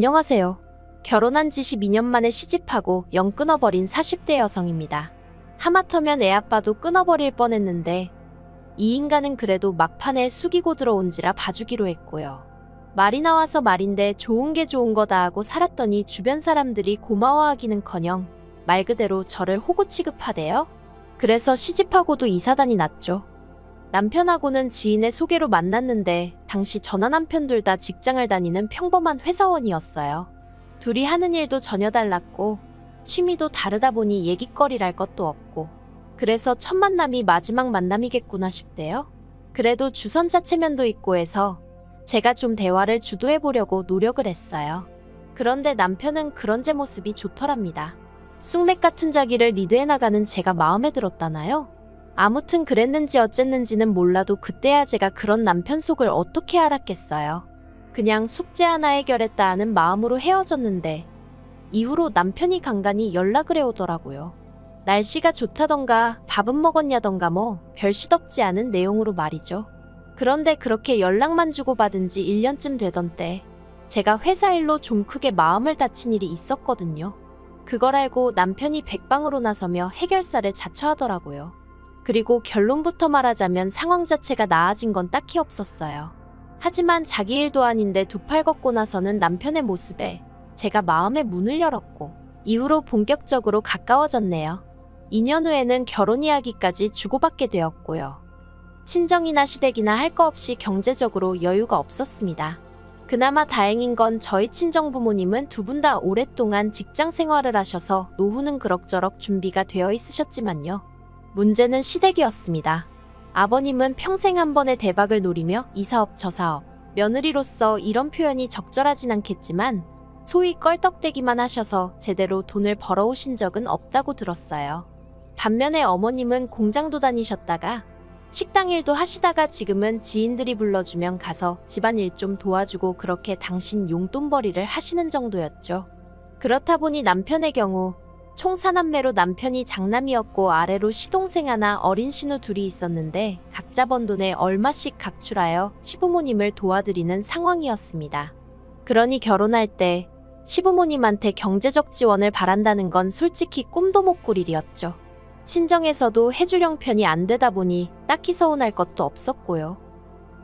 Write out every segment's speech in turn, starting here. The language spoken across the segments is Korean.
안녕하세요. 결혼한 지 12년 만에 시집하고 영 끊어버린 40대 여성입니다. 하마터면 애아빠도 끊어버릴 뻔했는데 이 인간은 그래도 막판에 숙이고 들어온지라 봐주기로 했고요. 말이 나와서 말인데 좋은 게 좋은 거다 하고 살았더니 주변 사람들이 고마워하기는커녕 말 그대로 저를 호구 취급하대요. 그래서 시집하고도 이사단이 났죠. 남편하고는 지인의 소개로 만났는데 당시 저나 남편 둘 다 직장을 다니는 평범한 회사원이었어요. 둘이 하는 일도 전혀 달랐고 취미도 다르다 보니 얘기거리랄 것도 없고 그래서 첫 만남이 마지막 만남이겠구나 싶대요. 그래도 주선자 체면도 있고 해서 제가 좀 대화를 주도해보려고 노력을 했어요. 그런데 남편은 그런 제 모습이 좋더랍니다. 쑥맥 같은 자기를 리드해나가는 제가 마음에 들었다나요? 아무튼 그랬는지 어쨌는지는 몰라도 그때야 제가 그런 남편 속을 어떻게 알았겠어요. 그냥 숙제 하나 해결했다 하는 마음으로 헤어졌는데 이후로 남편이 간간히 연락을 해오더라고요. 날씨가 좋다던가 밥은 먹었냐던가 뭐 별 시덥지 않은 내용으로 말이죠. 그런데 그렇게 연락만 주고받은 지 1년쯤 되던 때 제가 회사 일로 좀 크게 마음을 다친 일이 있었거든요. 그걸 알고 남편이 백방으로 나서며 해결사를 자처하더라고요. 그리고 결론부터 말하자면 상황 자체가 나아진 건 딱히 없었어요. 하지만 자기 일도 아닌데 두 팔 걷고 나서는 남편의 모습에 제가 마음의 문을 열었고 이후로 본격적으로 가까워졌네요. 2년 후에는 결혼 이야기까지 주고받게 되었고요. 친정이나 시댁이나 할 거 없이 경제적으로 여유가 없었습니다. 그나마 다행인 건 저희 친정부모님은 두 분 다 오랫동안 직장 생활을 하셔서 노후는 그럭저럭 준비가 되어 있으셨지만요. 문제는 시댁이었습니다. 아버님은 평생 한 번의 대박을 노리며 이 사업 저 사업, 며느리로서 이런 표현이 적절하진 않겠지만 소위 껄떡대기만 하셔서 제대로 돈을 벌어오신 적은 없다고 들었어요. 반면에 어머님은 공장도 다니셨다가 식당 일도 하시다가 지금은 지인들이 불러주면 가서 집안일 좀 도와주고 그렇게 당신 용돈벌이를 하시는 정도였죠. 그렇다 보니 남편의 경우 총 4남매로 남편이 장남이었고 아래로 시동생 하나 어린 신우 둘이 있었는데 각자 번 돈에 얼마씩 각출하여 시부모님을 도와드리는 상황이었습니다. 그러니 결혼할 때 시부모님한테 경제적 지원을 바란다는 건 솔직히 꿈도 못 꿀 일이었죠. 친정에서도 해줄 형편이 안 되다 보니 딱히 서운할 것도 없었고요.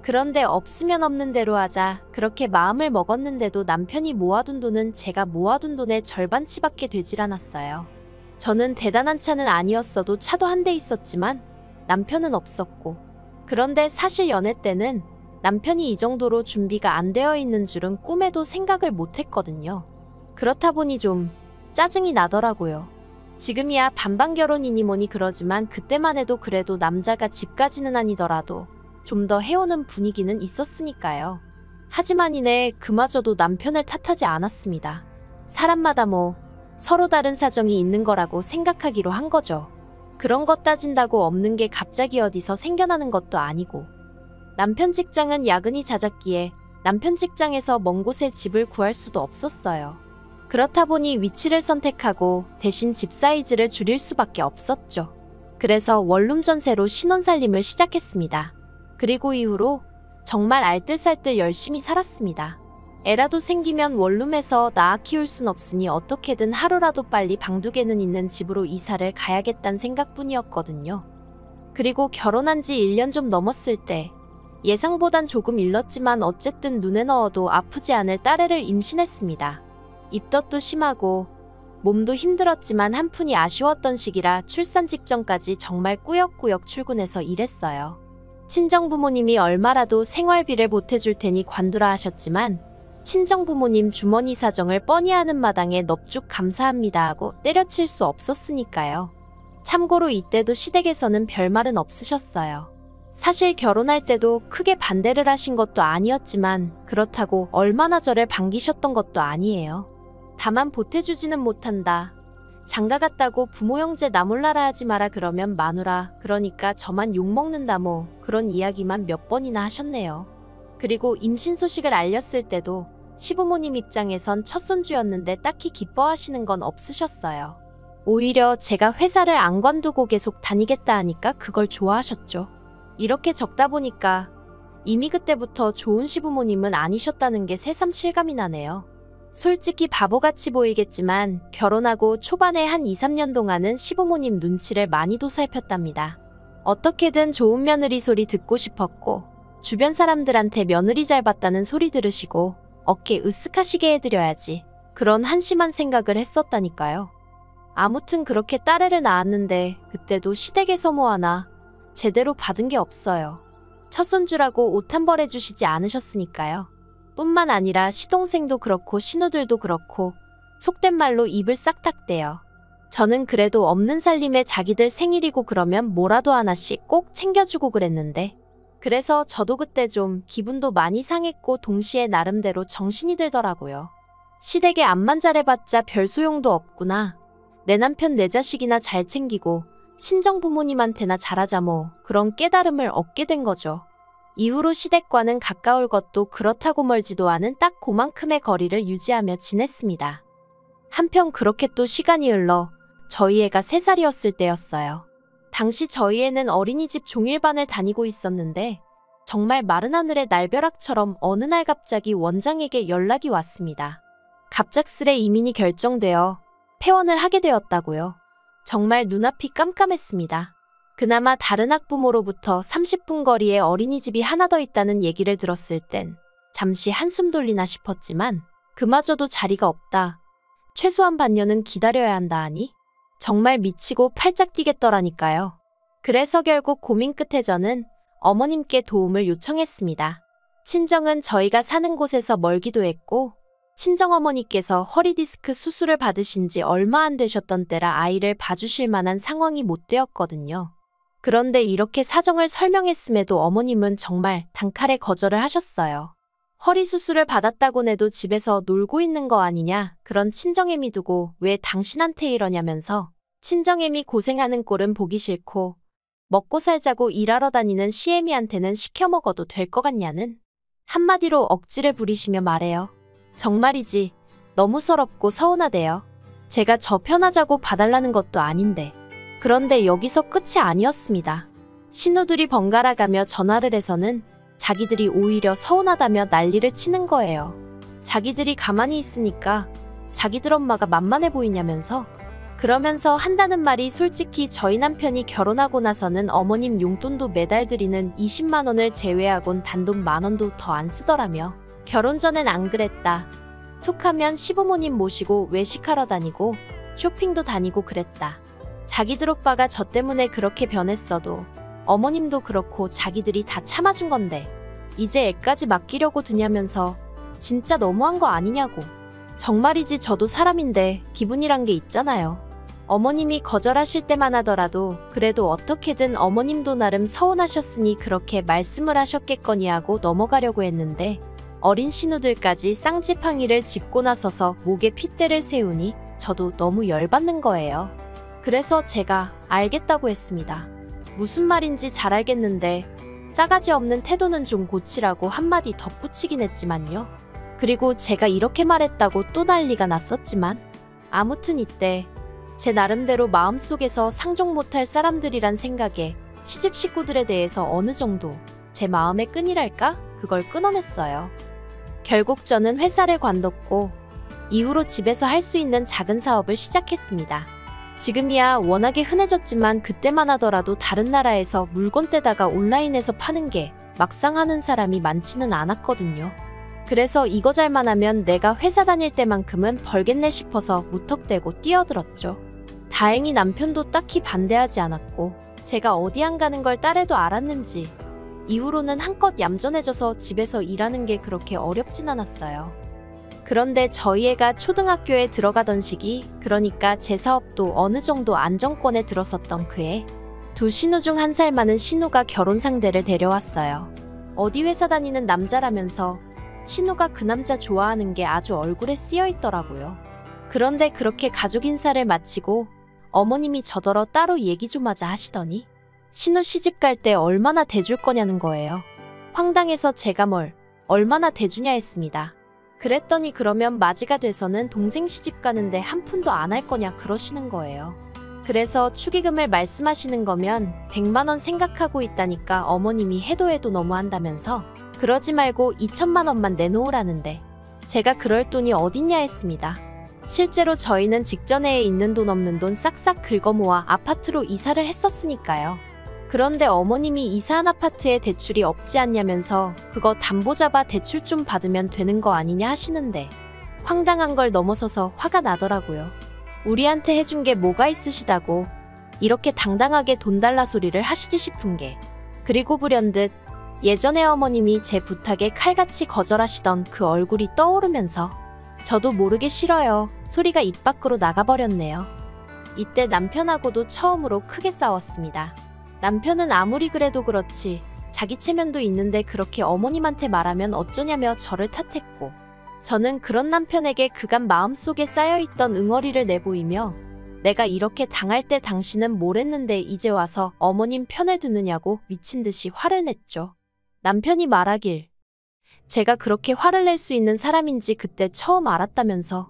그런데 없으면 없는 대로 하자 그렇게 마음을 먹었는데도 남편이 모아둔 돈은 제가 모아둔 돈의 절반치밖에 되질 않았어요. 저는 대단한 차는 아니었어도 차도 한 대 있었지만 남편은 없었고 그런데 사실 연애 때는 남편이 이 정도로 준비가 안 되어 있는 줄은 꿈에도 생각을 못 했거든요. 그렇다 보니 좀 짜증이 나더라고요. 지금이야 반반 결혼이니 뭐니 그러지만 그때만 해도 그래도 남자가 집까지는 아니더라도 좀 더 해오는 분위기는 있었으니까요. 하지만 이내 그마저도 남편을 탓하지 않았습니다. 사람마다 뭐 서로 다른 사정이 있는 거라고 생각하기로 한 거죠. 그런 것 따진다고 없는 게 갑자기 어디서 생겨나는 것도 아니고 남편 직장은 야근이 잦았기에 남편 직장에서 먼 곳에 집을 구할 수도 없었어요. 그렇다 보니 위치를 선택하고 대신 집 사이즈를 줄일 수밖에 없었죠. 그래서 원룸 전세로 신혼살림을 시작했습니다. 그리고 이후로 정말 알뜰살뜰 열심히 살았습니다. 애라도 생기면 원룸에서 낳아 키울 순 없으니 어떻게든 하루라도 빨리 방두개는 있는 집으로 이사를 가야겠다는 생각뿐이었거든요. 그리고 결혼한 지 1년 좀 넘었을 때 예상보단 조금 일렀지만 어쨌든 눈에 넣어도 아프지 않을 딸애를 임신했습니다. 입덧도 심하고 몸도 힘들었지만 한푼이 아쉬웠던 시기라 출산 직전까지 정말 꾸역꾸역 출근해서 일했어요. 친정부모님이 얼마라도 생활비를 보태줄 테니 관두라 하셨지만 친정부모님 주머니 사정을 뻔히 아는 마당에 넙죽 감사합니다 하고 때려칠 수 없었으니까요. 참고로 이때도 시댁에서는 별말은 없으셨어요. 사실 결혼할 때도 크게 반대를 하신 것도 아니었지만 그렇다고 얼마나 저를 반기셨던 것도 아니에요. 다만 보태주지는 못한다. 장가갔다고 부모 형제 나 몰라라 하지 마라 그러면 마누라 그러니까 저만 욕먹는다 뭐 그런 이야기만 몇 번이나 하셨네요. 그리고 임신 소식을 알렸을 때도 시부모님 입장에선 첫 손주였는데 딱히 기뻐하시는 건 없으셨어요. 오히려 제가 회사를 안 관두고 계속 다니겠다 하니까 그걸 좋아하셨죠. 이렇게 적다 보니까 이미 그때부터 좋은 시부모님은 아니셨다는 게 새삼 실감이 나네요. 솔직히 바보같이 보이겠지만 결혼하고 초반에 한 2, 3년 동안은 시부모님 눈치를 많이도 살폈답니다. 어떻게든 좋은 며느리 소리 듣고 싶었고 주변 사람들한테 며느리 잘 봤다는 소리 들으시고 어깨 으쓱하시게 해드려야지. 그런 한심한 생각을 했었다니까요. 아무튼 그렇게 딸애를 낳았는데 그때도 시댁에서 뭐 하나 제대로 받은 게 없어요. 첫손주라고 옷 한 벌 해주시지 않으셨으니까요. 뿐만 아니라 시동생도 그렇고 신우들도 그렇고 속된 말로 입을 싹 닦대요. 저는 그래도 없는 살림에 자기들 생일이고 그러면 뭐라도 하나씩 꼭 챙겨주고 그랬는데 그래서 저도 그때 좀 기분도 많이 상했고 동시에 나름대로 정신이 들더라고요. 시댁에 암만 잘해봤자 별 소용도 없구나. 내 남편 내 자식이나 잘 챙기고 친정 부모님한테나 잘하자 뭐 그런 깨달음을 얻게 된 거죠. 이후로 시댁과는 가까울 것도 그렇다고 멀지도 않은 딱 그만큼의 거리를 유지하며 지냈습니다. 한편 그렇게 또 시간이 흘러 저희 애가 3살이었을 때였어요. 당시 저희 애는 어린이집 종일반을 다니고 있었는데 정말 마른 하늘의 날벼락처럼 어느 날 갑자기 원장에게 연락이 왔습니다. 갑작스레 이민이 결정되어 폐원을 하게 되었다고요. 정말 눈앞이 깜깜했습니다. 그나마 다른 학부모로부터 30분 거리에 어린이집이 하나 더 있다는 얘기를 들었을 땐 잠시 한숨 돌리나 싶었지만 그마저도 자리가 없다. 최소한 반년은 기다려야 한다 하니 정말 미치고 팔짝 뛰겠더라니까요. 그래서 결국 고민 끝에 저는 어머님께 도움을 요청했습니다. 친정은 저희가 사는 곳에서 멀기도 했고 친정어머니께서 허리디스크 수술을 받으신 지 얼마 안 되셨던 때라 아이를 봐주실 만한 상황이 못 되었거든요. 그런데 이렇게 사정을 설명했음에도 어머님은 정말 단칼에 거절을 하셨어요. 허리 수술을 받았다곤 해도 집에서 놀고 있는 거 아니냐, 그런 친정애미 두고 왜 당신한테 이러냐면서 친정애미 고생하는 꼴은 보기 싫고 먹고 살자고 일하러 다니는 시애미한테는 시켜 먹어도 될 것 같냐는 한마디로 억지를 부리시며 말해요. 정말이지 너무 서럽고 서운하대요. 제가 저 편하자고 봐달라는 것도 아닌데. 그런데 여기서 끝이 아니었습니다. 신우들이 번갈아 가며 전화를 해서는 자기들이 오히려 서운하다며 난리를 치는 거예요. 자기들이 가만히 있으니까 자기들 엄마가 만만해 보이냐면서. 그러면서 한다는 말이 솔직히 저희 남편이 결혼하고 나서는 어머님 용돈도 매달 드리는 20만 원을 제외하곤 단돈 10,000원도 더 안 쓰더라며. 결혼 전엔 안 그랬다. 툭하면 시부모님 모시고 외식하러 다니고 쇼핑도 다니고 그랬다. 자기들 오빠가 저 때문에 그렇게 변했어도 어머님도 그렇고 자기들이 다 참아준 건데 이제 애까지 맡기려고 드냐면서 진짜 너무한 거 아니냐고. 정말이지 저도 사람인데 기분이란 게 있잖아요. 어머님이 거절하실 때만 하더라도 그래도 어떻게든 어머님도 나름 서운하셨으니 그렇게 말씀을 하셨겠거니 하고 넘어가려고 했는데 어린 신우들까지 쌍지팡이를 짚고 나서서 목에 핏대를 세우니 저도 너무 열받는 거예요. 그래서 제가 알겠다고 했습니다. 무슨 말인지 잘 알겠는데 싸가지 없는 태도는 좀 고치라고 한마디 덧붙이긴 했지만요. 그리고 제가 이렇게 말했다고 또 난리가 났었지만 아무튼 이때 제 나름대로 마음속에서 상종 못할 사람들이란 생각에 시집 식구들에 대해서 어느 정도 제 마음의 끈이랄까? 그걸 끊어냈어요. 결국 저는 회사를 관뒀고 이후로 집에서 할 수 있는 작은 사업을 시작했습니다. 지금이야 워낙에 흔해졌지만 그때만 하더라도 다른 나라에서 물건 떼다가 온라인에서 파는 게 막상 하는 사람이 많지는 않았거든요. 그래서 이거 잘만 하면 내가 회사 다닐 때만큼은 벌겠네 싶어서 무턱대고 뛰어들었죠. 다행히 남편도 딱히 반대하지 않았고 제가 어디 안 가는 걸 딸애도 알았는지 이후로는 한껏 얌전해져서 집에서 일하는 게 그렇게 어렵진 않았어요. 그런데 저희 애가 초등학교에 들어가던 시기, 그러니까 제 사업도 어느 정도 안정권에 들었었던 그해 두 신우 중 1살 많은 신우가 결혼 상대를 데려왔어요. 어디 회사 다니는 남자라면서 신우가 그 남자 좋아하는 게 아주 얼굴에 쓰여 있더라고요. 그런데 그렇게 가족 인사를 마치고 어머님이 저더러 따로 얘기 좀 하자 하시더니 신우 시집 갈 때 얼마나 대줄 거냐는 거예요. 황당해서 제가 뭘 얼마나 대주냐 했습니다. 그랬더니 그러면 맞이가 돼서는 동생 시집 가는데 한 푼도 안 할 거냐 그러시는 거예요. 그래서 축의금을 말씀하시는 거면 100만 원 생각하고 있다니까 어머님이 해도 너무한다면서 그러지 말고 2천만 원만 내놓으라는데 제가 그럴 돈이 어딨냐 했습니다. 실제로 저희는 직전에 있는 돈 없는 돈 싹싹 긁어모아 아파트로 이사를 했었으니까요. 그런데 어머님이 이사한 아파트에 대출이 없지 않냐면서 그거 담보 잡아 대출 좀 받으면 되는 거 아니냐 하시는데 황당한 걸 넘어서서 화가 나더라고요. 우리한테 해준 게 뭐가 있으시다고 이렇게 당당하게 돈 달라 소리를 하시지 싶은 게. 그리고 불현듯 예전에 어머님이 제 부탁에 칼같이 거절하시던 그 얼굴이 떠오르면서 저도 모르게 싫어요 소리가 입 밖으로 나가버렸네요. 이때 남편하고도 처음으로 크게 싸웠습니다. 남편은 아무리 그래도 그렇지 자기 체면도 있는데 그렇게 어머님한테 말하면 어쩌냐며 저를 탓했고, 저는 그런 남편에게 그간 마음속에 쌓여있던 응어리를 내보이며 내가 이렇게 당할 때 당신은 뭘 했는데 이제 와서 어머님 편을 듣느냐고 미친 듯이 화를 냈죠. 남편이 말하길 제가 그렇게 화를 낼 수 있는 사람인지 그때 처음 알았다면서.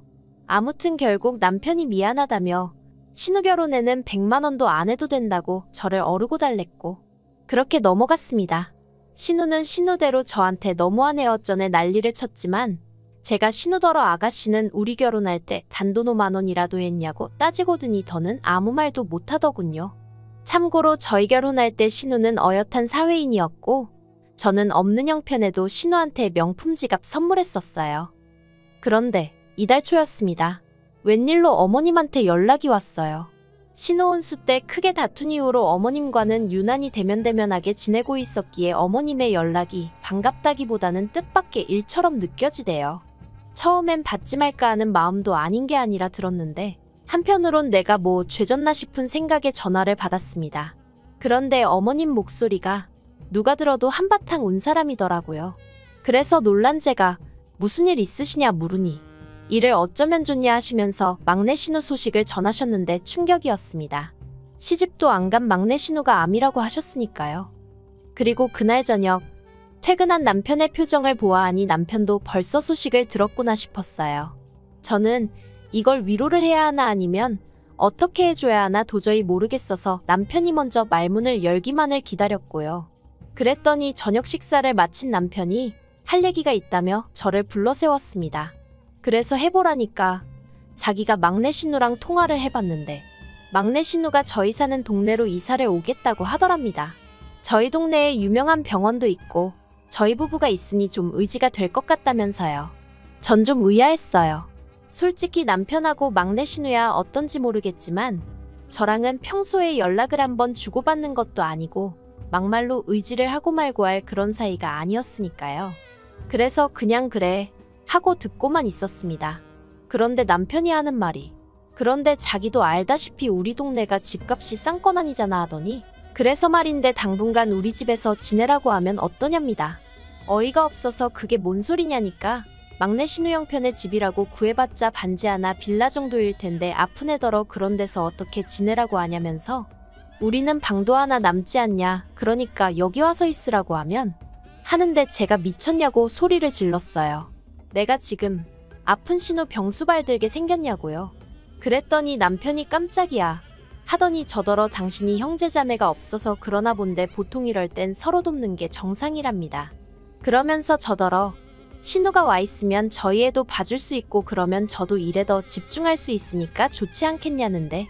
아무튼 결국 남편이 미안하다며 신우 결혼에는 100만 원도 안 해도 된다고 저를 어르고 달랬고 그렇게 넘어갔습니다. 신우는 신우대로 저한테 너무하네 어쩌네 난리를 쳤지만 제가 신우더러 아가씨는 우리 결혼할 때 단돈 5만 원이라도 했냐고 따지고더니 더는 아무 말도 못하더군요. 참고로 저희 결혼할 때 신우는 어엿한 사회인이었고 저는 없는 형편에도 신우한테 명품 지갑 선물했었어요. 그런데 이달 초였습니다. 웬일로 어머님한테 연락이 왔어요. 신우 혼수 때 크게 다툰 이후로 어머님과는 유난히 대면대면하게 지내고 있었기에 어머님의 연락이 반갑다기보다는 뜻밖의 일처럼 느껴지대요. 처음엔 받지 말까 하는 마음도 아닌 게 아니라 들었는데 한편으론 내가 뭐 죄졌나 싶은 생각에 전화를 받았습니다. 그런데 어머님 목소리가 누가 들어도 한바탕 운 사람이더라고요. 그래서 놀란 제가 무슨 일 있으시냐 물으니 일을 어쩌면 좋냐 하시면서 막내 신우 소식을 전하셨는데 충격이었습니다. 시집도 안 간 막내 신우가 암이라고 하셨으니까요. 그리고 그날 저녁 퇴근한 남편의 표정을 보아하니 남편도 벌써 소식을 들었구나 싶었어요. 저는 이걸 위로를 해야 하나 아니면 어떻게 해줘야 하나 도저히 모르겠어서 남편이 먼저 말문을 열기만을 기다렸고요. 그랬더니 저녁 식사를 마친 남편이 할 얘기가 있다며 저를 불러 세웠습니다. 그래서 해보라니까 자기가 막내 신우랑 통화를 해봤는데 막내 신우가 저희 사는 동네로 이사를 오겠다고 하더랍니다. 저희 동네에 유명한 병원도 있고 저희 부부가 있으니 좀 의지가 될 것 같다면서요. 전 좀 의아했어요. 솔직히 남편하고 막내 신우야 어떤지 모르겠지만 저랑은 평소에 연락을 한번 주고받는 것도 아니고 막말로 의지를 하고 말고 할 그런 사이가 아니었으니까요. 그래서 그냥 그래 하고 듣고만 있었습니다. 그런데 남편이 하는 말이 그런데 자기도 알다시피 우리 동네가 집값이 싼 건 아니잖아 하더니 그래서 말인데 당분간 우리 집에서 지내라고 하면 어떠냐입니다. 어이가 없어서 그게 뭔 소리냐니까 막내 신우 형편의 집이라고 구해봤자 반지 하나 빌라 정도일 텐데 아픈 애더러 그런 데서 어떻게 지내라고 하냐면서 우리는 방도 하나 남지 않냐 그러니까 여기 와서 있으라고 하는데 제가 미쳤냐고 소리를 질렀어요. 내가 지금 아픈 신우 병수발 들게 생겼냐고요. 그랬더니 남편이 깜짝이야 하더니 저더러 당신이 형제자매가 없어서 그러나 본데 보통 이럴 땐 서로 돕는 게 정상이랍니다. 그러면서 저더러 신우가 와 있으면 저희 애도 봐줄 수 있고 그러면 저도 일에 더 집중할 수 있으니까 좋지 않겠냐는데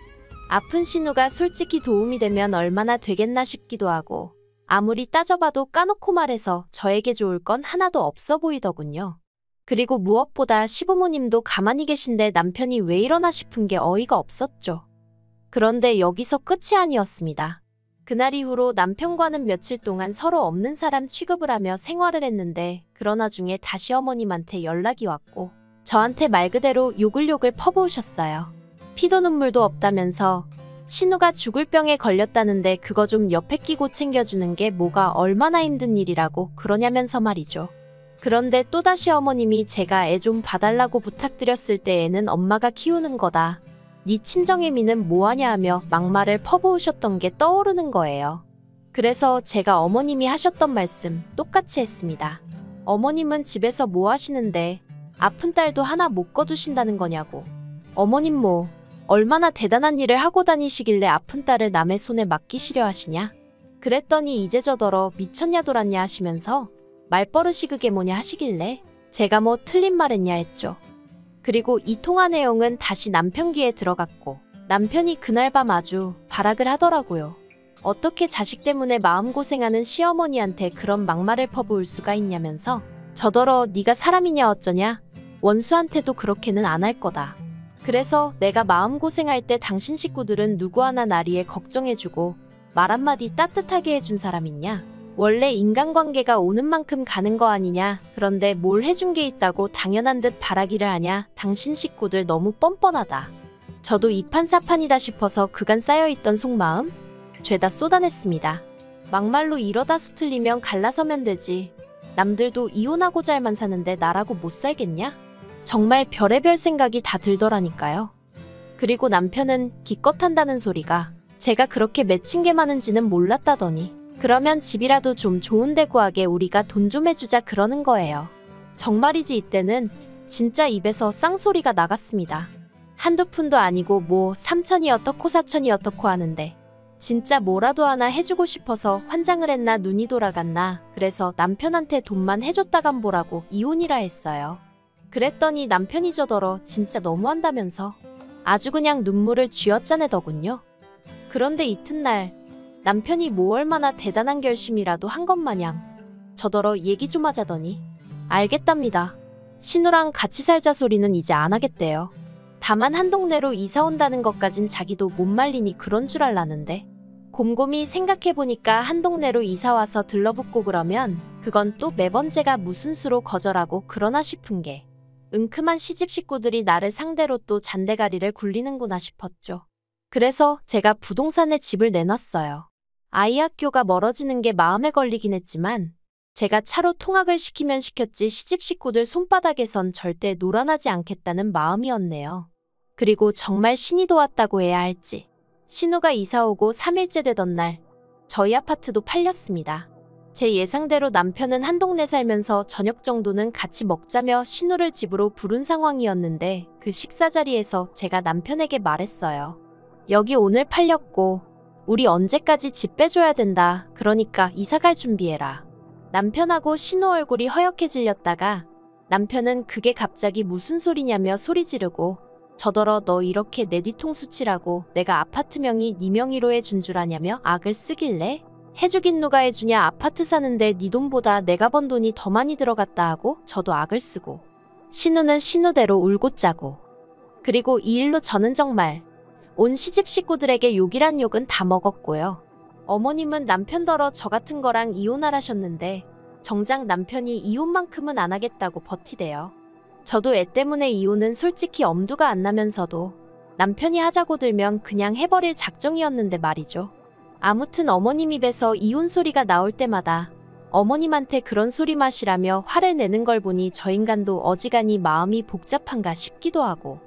아픈 신우가 솔직히 도움이 되면 얼마나 되겠나 싶기도 하고 아무리 따져봐도 까놓고 말해서 저에게 좋을 건 하나도 없어 보이더군요. 그리고 무엇보다 시부모님도 가만히 계신데 남편이 왜 이러나 싶은 게 어이가 없었죠. 그런데 여기서 끝이 아니었습니다. 그날 이후로 남편과는 며칠 동안 서로 없는 사람 취급을 하며 생활을 했는데 그러나 나중에 다시 어머님한테 연락이 왔고 저한테 말 그대로 욕을 퍼부으셨어요. 피도 눈물도 없다면서 신우가 죽을 병에 걸렸다는데 그거 좀 옆에 끼고 챙겨주는 게 뭐가 얼마나 힘든 일이라고 그러냐면서 말이죠. 그런데 또다시 어머님이 제가 애 좀 봐달라고 부탁드렸을 때 애는 엄마가 키우는 거다. 네 친정의 미는 뭐하냐 하며 막말을 퍼부으셨던 게 떠오르는 거예요. 그래서 제가 어머님이 하셨던 말씀 똑같이 했습니다. 어머님은 집에서 뭐 하시는데 아픈 딸도 하나 못 거두신다는 거냐고. 어머님 뭐 얼마나 대단한 일을 하고 다니시길래 아픈 딸을 남의 손에 맡기시려 하시냐. 그랬더니 이제 저더러 미쳤냐 돌았냐 하시면서 말버릇이 그게 뭐냐 하시길래 제가 뭐 틀린 말 했냐 했죠. 그리고 이 통화 내용은 다시 남편 귀에 들어갔고 남편이 그날 밤 아주 발악을 하더라고요. 어떻게 자식 때문에 마음고생하는 시어머니한테 그런 막말을 퍼부을 수가 있냐면서 저더러 네가 사람이냐 어쩌냐? 원수한테도 그렇게는 안 할 거다. 그래서 내가 마음고생할 때 당신 식구들은 누구 하나 날 위해 걱정해주고 말 한마디 따뜻하게 해준 사람 있냐? 원래 인간관계가 오는 만큼 가는 거 아니냐? 그런데 뭘 해준 게 있다고 당연한 듯 바라기를 하냐? 당신 식구들 너무 뻔뻔하다. 저도 이판사판이다 싶어서 그간 쌓여있던 속마음 죄다 쏟아냈습니다. 막말로 이러다 수틀리면 갈라서면 되지. 남들도 이혼하고 잘만 사는데 나라고 못 살겠냐? 정말 별의별 생각이 다 들더라니까요. 그리고 남편은 기껏 한다는 소리가 제가 그렇게 맺힌 게 많은지는 몰랐다더니 그러면 집이라도 좀 좋은 데 구하게 우리가 돈 좀 해주자 그러는 거예요. 정말이지 이때는 진짜 입에서 쌍소리가 나갔습니다. 한두 푼도 아니고 뭐 3천이 어떻고 4천이 어떻고 하는데 진짜 뭐라도 하나 해주고 싶어서 환장을 했나 눈이 돌아갔나 그래서 남편한테 돈만 해줬다간 보라고 이혼이라 했어요. 그랬더니 남편이 저더러 진짜 너무한다면서 아주 그냥 눈물을 쥐어짜내더군요. 그런데 이튿날 남편이 뭐 얼마나 대단한 결심이라도 한 것 마냥 저더러 얘기 좀 하자더니 알겠답니다. 신우랑 같이 살자 소리는 이제 안 하겠대요. 다만 한 동네로 이사 온다는 것까진 자기도 못 말리니 그런 줄 알라는데 곰곰이 생각해보니까 한 동네로 이사 와서 들러붙고 그러면 그건 또 매번 제가 무슨 수로 거절하고 그러나 싶은 게 은큼한 시집 식구들이 나를 상대로 또 잔대가리를 굴리는구나 싶었죠. 그래서 제가 부동산에 집을 내놨어요. 아이 학교가 멀어지는 게 마음에 걸리긴 했지만 제가 차로 통학을 시키면 시켰지 시집 식구들 손바닥에선 절대 놀아나지 않겠다는 마음이었네요. 그리고 정말 신이 도왔다고 해야 할지 신우가 이사오고 3일째 되던 날 저희 아파트도 팔렸습니다. 제 예상대로 남편은 한 동네 살면서 저녁 정도는 같이 먹자며 신우를 집으로 부른 상황이었는데 그 식사 자리에서 제가 남편에게 말했어요. 여기 오늘 팔렸고 우리 언제까지 집 빼줘야 된다. 그러니까 이사갈 준비해라. 남편하고 신우 얼굴이 허옇게 질렸다가 남편은 그게 갑자기 무슨 소리냐며 소리 지르고 저더러 너 이렇게 내 뒤통수 치라고 내가 아파트 명의 네 명의로 해준 줄 아냐며 악을 쓰길래 해주긴 누가 해주냐 아파트 사는데 네 돈보다 내가 번 돈이 더 많이 들어갔다 하고 저도 악을 쓰고 신우는 신우대로 울고 짜고 그리고 이 일로 저는 정말 온 시집 식구들에게 욕이란 욕은 다 먹었고요. 어머님은 남편더러 저 같은 거랑 이혼하라셨는데 정작 남편이 이혼만큼은 안 하겠다고 버티대요. 저도 애 때문에 이혼은 솔직히 엄두가 안 나면서도 남편이 하자고 들면 그냥 해버릴 작정이었는데 말이죠. 아무튼 어머님 입에서 이혼 소리가 나올 때마다 어머님한테 그런 소리 마시라며 화를 내는 걸 보니 저 인간도 어지간히 마음이 복잡한가 싶기도 하고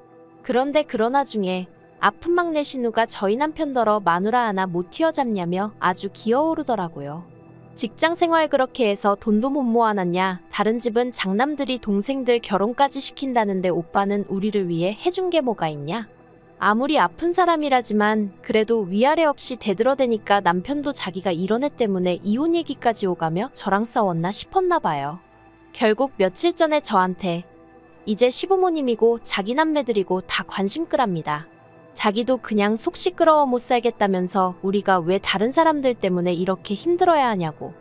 그런데 그러나 중에 아픈 막내 신우가 저희 남편더러 마누라 하나 못 휘어잡냐며 아주 기어오르더라고요. 직장 생활 그렇게 해서 돈도 못 모아놨냐. 다른 집은 장남들이 동생들 결혼까지 시킨다는데 오빠는 우리를 위해 해준 게 뭐가 있냐. 아무리 아픈 사람이라지만 그래도 위아래 없이 대들어대니까 남편도 자기가 이런 애 때문에 이혼 얘기까지 오가며 저랑 싸웠나 싶었나 봐요. 결국 며칠 전에 저한테 이제 시부모님이고 자기 남매들이고 다 관심 끄랍니다. 자기도 그냥 속 시끄러워 못 살겠다면서 우리가 왜 다른 사람들 때문에 이렇게 힘들어야 하냐고.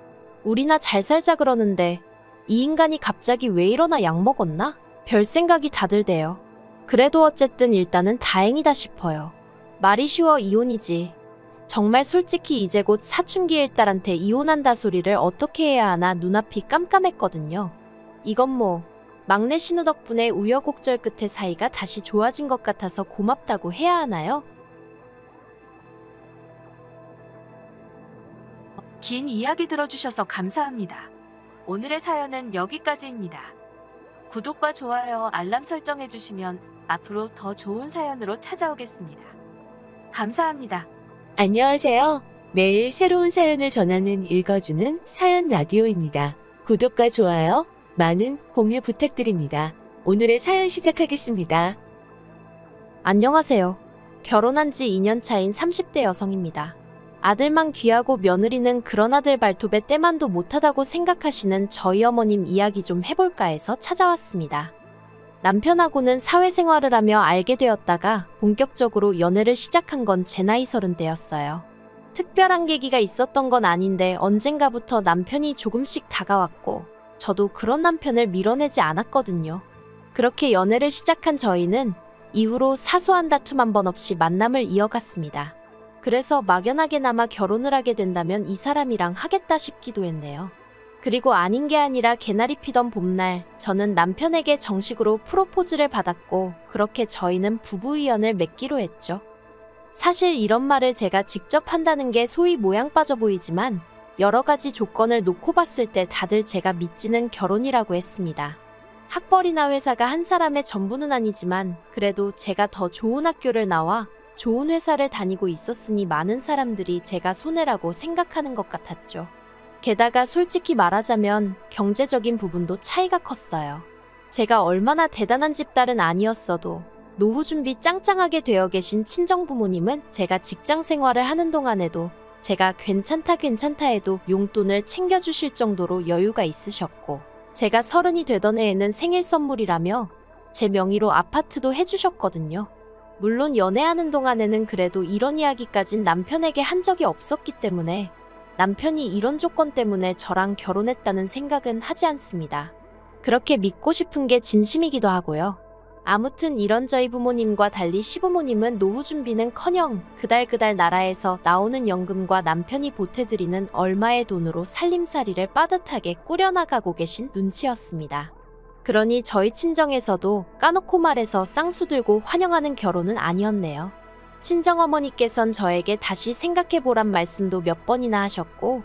우리나 잘 살자 그러는데 이 인간이 갑자기 왜 이러나 약 먹었나? 별 생각이 다들 돼요. 그래도 어쨌든 일단은 다행이다 싶어요. 말이 쉬워 이혼이지. 정말 솔직히 이제 곧 사춘기일 딸한테 이혼한다 소리를 어떻게 해야 하나 눈앞이 깜깜했거든요. 이건 뭐 막내 신우 덕분에 우여곡절 끝에 사이가 다시 좋아진 것 같아서 고맙다고 해야 하나요? 긴 이야기 들어주셔서 감사합니다. 오늘의 사연은 여기까지입니다. 구독과 좋아요, 알람 설정해주시면 앞으로 더 좋은 사연으로 찾아오겠습니다. 감사합니다. 안녕하세요. 매일 새로운 사연을 전하는 읽어주는 사연 라디오입니다. 구독과 좋아요, 많은 공유 부탁드립니다. 오늘의 사연 시작하겠습니다. 안녕하세요. 결혼한 지 2년 차인 30대 여성입니다. 아들만 귀하고 며느리는 그런 아들 발톱에 때만도 못하다고 생각하시는 저희 어머님 이야기 좀 해볼까 해서 찾아왔습니다. 남편하고는 사회생활을 하며 알게 되었다가 본격적으로 연애를 시작한 건 제 나이 30대였어요. 특별한 계기가 있었던 건 아닌데 언젠가부터 남편이 조금씩 다가왔고 저도 그런 남편을 밀어내지 않았거든요. 그렇게 연애를 시작한 저희는 이후로 사소한 다툼 한 번 없이 만남을 이어갔습니다. 그래서 막연하게나마 결혼을 하게 된다면 이 사람이랑 하겠다 싶기도 했네요. 그리고 아닌 게 아니라 개나리 피던 봄날 저는 남편에게 정식으로 프로포즈를 받았고 그렇게 저희는 부부의연을 맺기로 했죠. 사실 이런 말을 제가 직접 한다는 게 소위 모양 빠져 보이지만 여러 가지 조건을 놓고 봤을 때 다들 제가 믿지는 결혼이라고 했습니다. 학벌이나 회사가 한 사람의 전부는 아니지만 그래도 제가 더 좋은 학교를 나와 좋은 회사를 다니고 있었으니 많은 사람들이 제가 손해라고 생각하는 것 같았죠. 게다가 솔직히 말하자면 경제적인 부분도 차이가 컸어요. 제가 얼마나 대단한 집딸은 아니었어도 노후 준비 짱짱하게 되어 계신 친정부모님은 제가 직장 생활을 하는 동안에도 제가 괜찮다 해도 용돈을 챙겨주실 정도로 여유가 있으셨고 제가 30이 되던 해에는 생일 선물이라며 제 명의로 아파트도 해주셨거든요. 물론 연애하는 동안에는 그래도 이런 이야기까진 남편에게 한 적이 없었기 때문에 남편이 이런 조건 때문에 저랑 결혼했다는 생각은 하지 않습니다. 그렇게 믿고 싶은 게 진심이기도 하고요. 아무튼 이런 저희 부모님과 달리 시부모님은 노후 준비는커녕 그달 나라에서 나오는 연금과 남편이 보태드리는 얼마의 돈으로 살림살이를 빠듯하게 꾸려나가고 계신 눈치였습니다. 그러니 저희 친정에서도 까놓고 말해서 쌍수 들고 환영하는 결혼은 아니었네요. 친정어머니께선 저에게 다시 생각해보란 말씀도 몇 번이나 하셨고